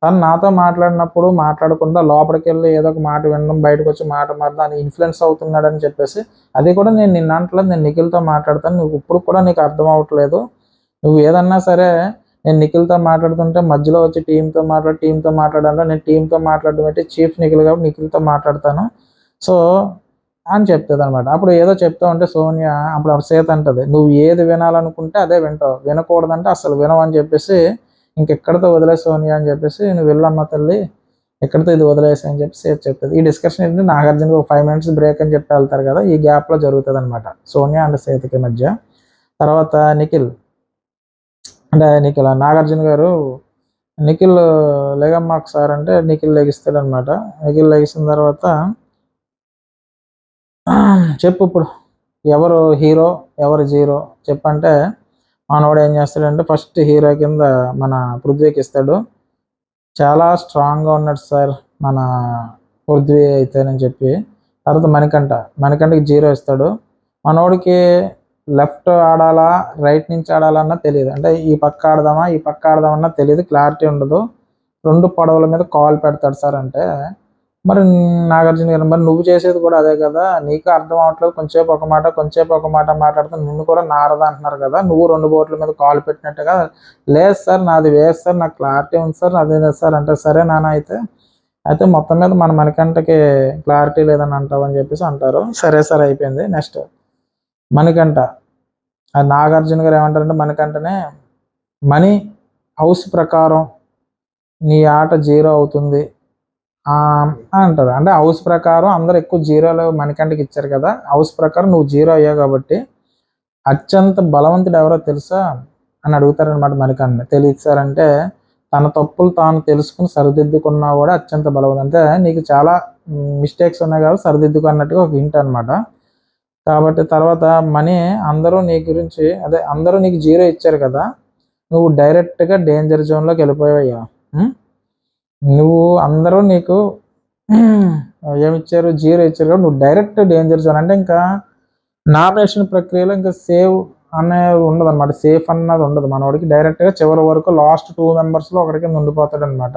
తను నాతో మాట్లాడినప్పుడు మాట్లాడకుండా లోపలికి వెళ్ళి ఏదో ఒక మాట వినడం, బయటకు వచ్చి మాట దాన్ని ఇన్ఫ్లుయెన్స్ అవుతున్నాడని చెప్పేసి, అది కూడా నేను నిన్నంటలేదు, నేను నిఖిల్తో మాట్లాడతాను, నువ్వు ఇప్పుడు కూడా నీకు అర్థం అవ్వట్లేదు, నువ్వు ఏదన్నా సరే నేను నిఖిల్తో మాట్లాడుతుంటే మధ్యలో వచ్చి టీంతో మాట్లాడాలంటే నేను టీంతో మాట్లాడడం అంటే చీఫ్ నిఖిల్ కాబట్టి నిఖిల్తో మాట్లాడతాను సో అని చెప్తుంది అనమాట. అప్పుడు ఏదో చెప్తా ఉంటే సోనియా అప్పుడు సీత అంటది, నువ్వు ఏది వినాలనుకుంటే అదే వింటావు, వినకూడదంటే అసలు వినవు అని చెప్పేసి ఇంకెక్కడితో వదిలే సోనియా అని చెప్పేసి, నువ్వు వెళ్ళమ్మ తల్లి ఎక్కడితో ఇది వదిలేసి అని చెప్పి సీత చెప్తుంది. ఈ డిస్కషన్ ఏంటంటే నాగార్జున ఒక 5 minutes బ్రేక్ అని చెప్పి వెళ్తారు కదా, ఈ గ్యాప్లో జరుగుతుంది అనమాట సోనియా అండ్ సీతకి మధ్య. తర్వాత నిఖిల్ నాగార్జున గారు, నిఖిల్ లేగమ్మా ఒకసారి అంటే నిఖిల్ లెగిస్తాడు అనమాట. నిఖిల్ లెగిసిన తర్వాత చెప్పు ఇప్పుడు ఎవరు హీరో ఎవరు జీరో చెప్పంటే మనవాడు ఏం చేస్తాడంటే ఫస్ట్ హీరో కింద మన పృథ్వీకి ఇస్తాడు. చాలా స్ట్రాంగ్గా ఉన్నాడు సార్ మన పృథ్వీ అయితేనని చెప్పి. తర్వాత మణికంఠకి 0 ఇస్తాడు. మనోడికి లెఫ్ట్ ఆడాలా రైట్ నుంచి ఆడాలన్నా తెలియదు, అంటే ఈ పక్క ఆడదామన్నా తెలియదు, క్లారిటీ ఉండదు, 2 పడవల మీద కాల్ పెడతాడు సార్ అంటే, మరి నాగార్జున గారు మరి నువ్వు చేసేది కూడా అదే కదా, నీకు అర్థం అవ్వట్లేదు, కొంచెంసేపు ఒక మాట మాట్లాడుతూ నిన్ను కూడా నారదా అంటున్నారు కదా, నువ్వు 2 బోట్ల మీద కాల్ పెట్టినట్టుగా, లేదు సార్ నాది వేస్ట్ సార్, నాకు క్లారిటీ ఉంది సార్, అదే లేదు సార్ అంటే, సరే నాన్న అయితే మొత్తం మీద మన మణికంఠకి క్లారిటీ లేదని అంటావు అని చెప్పేసి అంటారు. సరే సార్ అయిపోయింది. నెక్స్ట్ మణికంఠ, నాగార్జున గారు ఏమంటారంటే మణికంఠనే, మనీ హౌస్ ప్రకారం నీ ఆట 0 అవుతుంది అంటారు. అంటే హౌస్ ప్రకారం అందరు ఎక్కువ 0 మణికంఠకి ఇచ్చారు కదా, హౌస్ ప్రకారం నువ్వు 0 అయ్యావు కాబట్టి అత్యంత బలవంతుడు ఎవరో తెలుసా అని అడుగుతారనమాట మణికంఠని. తెలియదు సార్ అంటే, తన తప్పులు తాను తెలుసుకుని సరిదిద్దుకున్నా కూడా అత్యంత బలవంతుడు, అంటే నీకు చాలా మిస్టేక్స్ ఉన్నాయి కాబట్టి సరిదిద్దుకున్నట్టుగా ఒక హింట్ అనమాట. కాబట్టి తర్వాత మనీ అందరూ నీ గురించి అందరూ నీకు 0 ఇచ్చారు కదా, నువ్వు డైరెక్ట్గా డేంజర్ జోన్లోకి వెళ్ళిపోయావయ్యా. నువ్వు అందరూ నీకు ఏమిచ్చారు 0 ఇచ్చారు కాబట్టి నువ్వు డైరెక్ట్ డేంజర్ జోన్, అంటే ఇంకా నామినేషన్ ప్రక్రియలో ఇంకా సేవ్ అనే ఉండదు అనమాట, సేఫ్ అన్నది ఉండదు మనోడికి. డైరెక్ట్గా చివరి వరకు లాస్ట్ 2 మెంబర్స్లో ఒకటి కింద ఉండిపోతాడు అనమాట.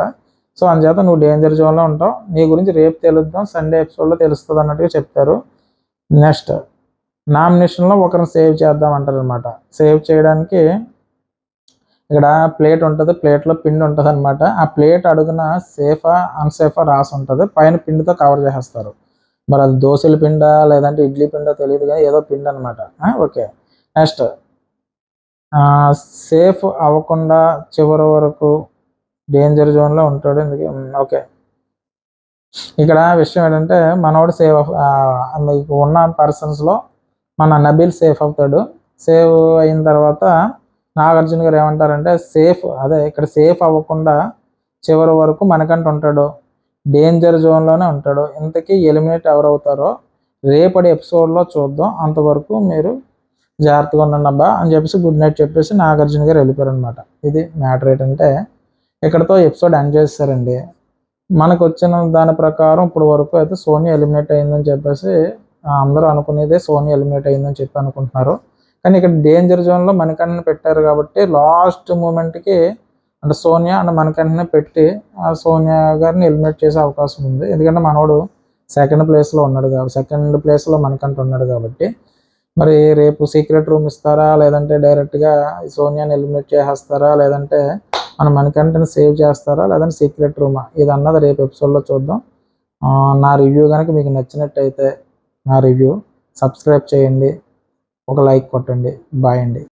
సో అందుచేత నువ్వు డేంజర్ జోన్లో ఉంటావు, నీ గురించి రేపు తెలుద్దాం, సండే ఎపిసోడ్లో తెలుస్తుంది అన్నట్టుగా చెప్తారు. నెక్స్ట్ నామినేషన్లో ఒకరిని సేవ్ చేద్దాం అంటారు అనమాట. సేవ్ చేయడానికి ఇక్కడ ప్లేట్ ఉంటుంది, ప్లేట్లో పిండి ఉంటుంది అనమాట. ఆ ప్లేట్ అడుగున సేఫా అన్సేఫా రాసి ఉంటుంది, పైన పిండితో కవర్ చేసేస్తారు. మరి అది దోశల పిండా లేదంటే ఇడ్లీ పిండా తెలియదు కానీ ఏదో పిండి అనమాట. ఓకే, నెక్స్ట్ సేఫ్ అవ్వకుండా చివరి వరకు డేంజర్ జోన్లో ఉంటాడు. ఎందుకు ఓకే, ఇక్కడ విషయం ఏంటంటే మనోడు సేవ్ మీకు ఉన్న పర్సన్స్లో మన నబీల్ సేఫ్ అవుతాడు. సేవ్ అయిన తర్వాత నాగార్జున గారు ఏమంటారంటే ఇక్కడ సేఫ్ అవ్వకుండా చివరి వరకు మనకంటూ ఉంటాడు, డేంజర్ జోన్లోనే ఉంటాడు. ఇంతకీ ఎలిమినేట్ ఎవరు అవుతారో రేపటి ఎపిసోడ్లో చూద్దాం, అంతవరకు మీరు జాగ్రత్తగా ఉండండి అబ్బా అని చెప్పేసి గుడ్ నైట్ చెప్పేసి నాగార్జున గారు వెళ్ళిపోయారు అనమాట. ఇది మ్యాటర్ ఏంటంటే ఇక్కడతో ఎపిసోడ్ ఎండ్ చేస్తారండి. మనకు వచ్చిన దాని ప్రకారం ఇప్పుడు వరకు అయితే సోనియా ఎలిమినేట్ అయిందని చెప్పేసి అందరూ అనుకునేదే సోనియా ఎలిమినేట్ అయిందని చెప్పి అనుకుంటున్నారు. కానీ ఇక్కడ డేంజర్ జోన్లో మణికంఠని పెట్టారు కాబట్టి లాస్ట్ మూమెంట్కి అంటే సోనియా అండ్ మణికంఠని పెట్టి ఆ సోనియా గారిని ఎలిమినేట్ చేసే అవకాశం ఉంది. ఎందుకంటే మనోడు సెకండ్ ప్లేస్లో మణికంఠ ఉన్నాడు కాబట్టి. మరి రేపు సీక్రెట్ రూమ్ ఇస్తారా, లేదంటే డైరెక్ట్గా సోనియాని ఎలిమినేట్ చేసేస్తారా, లేదంటే మన మణికంఠని సేవ్ చేస్తారా, లేదంటే సీక్రెట్ రూమా, ఇది అన్నది రేపు ఎపిసోడ్లో చూద్దాం. నా రివ్యూ కనుక మీకు నచ్చినట్టయితే నా రివ్యూ సబ్స్క్రైబ్ చేయండి, ఒక లైక్ కొట్టండి. బాయ్ అండి.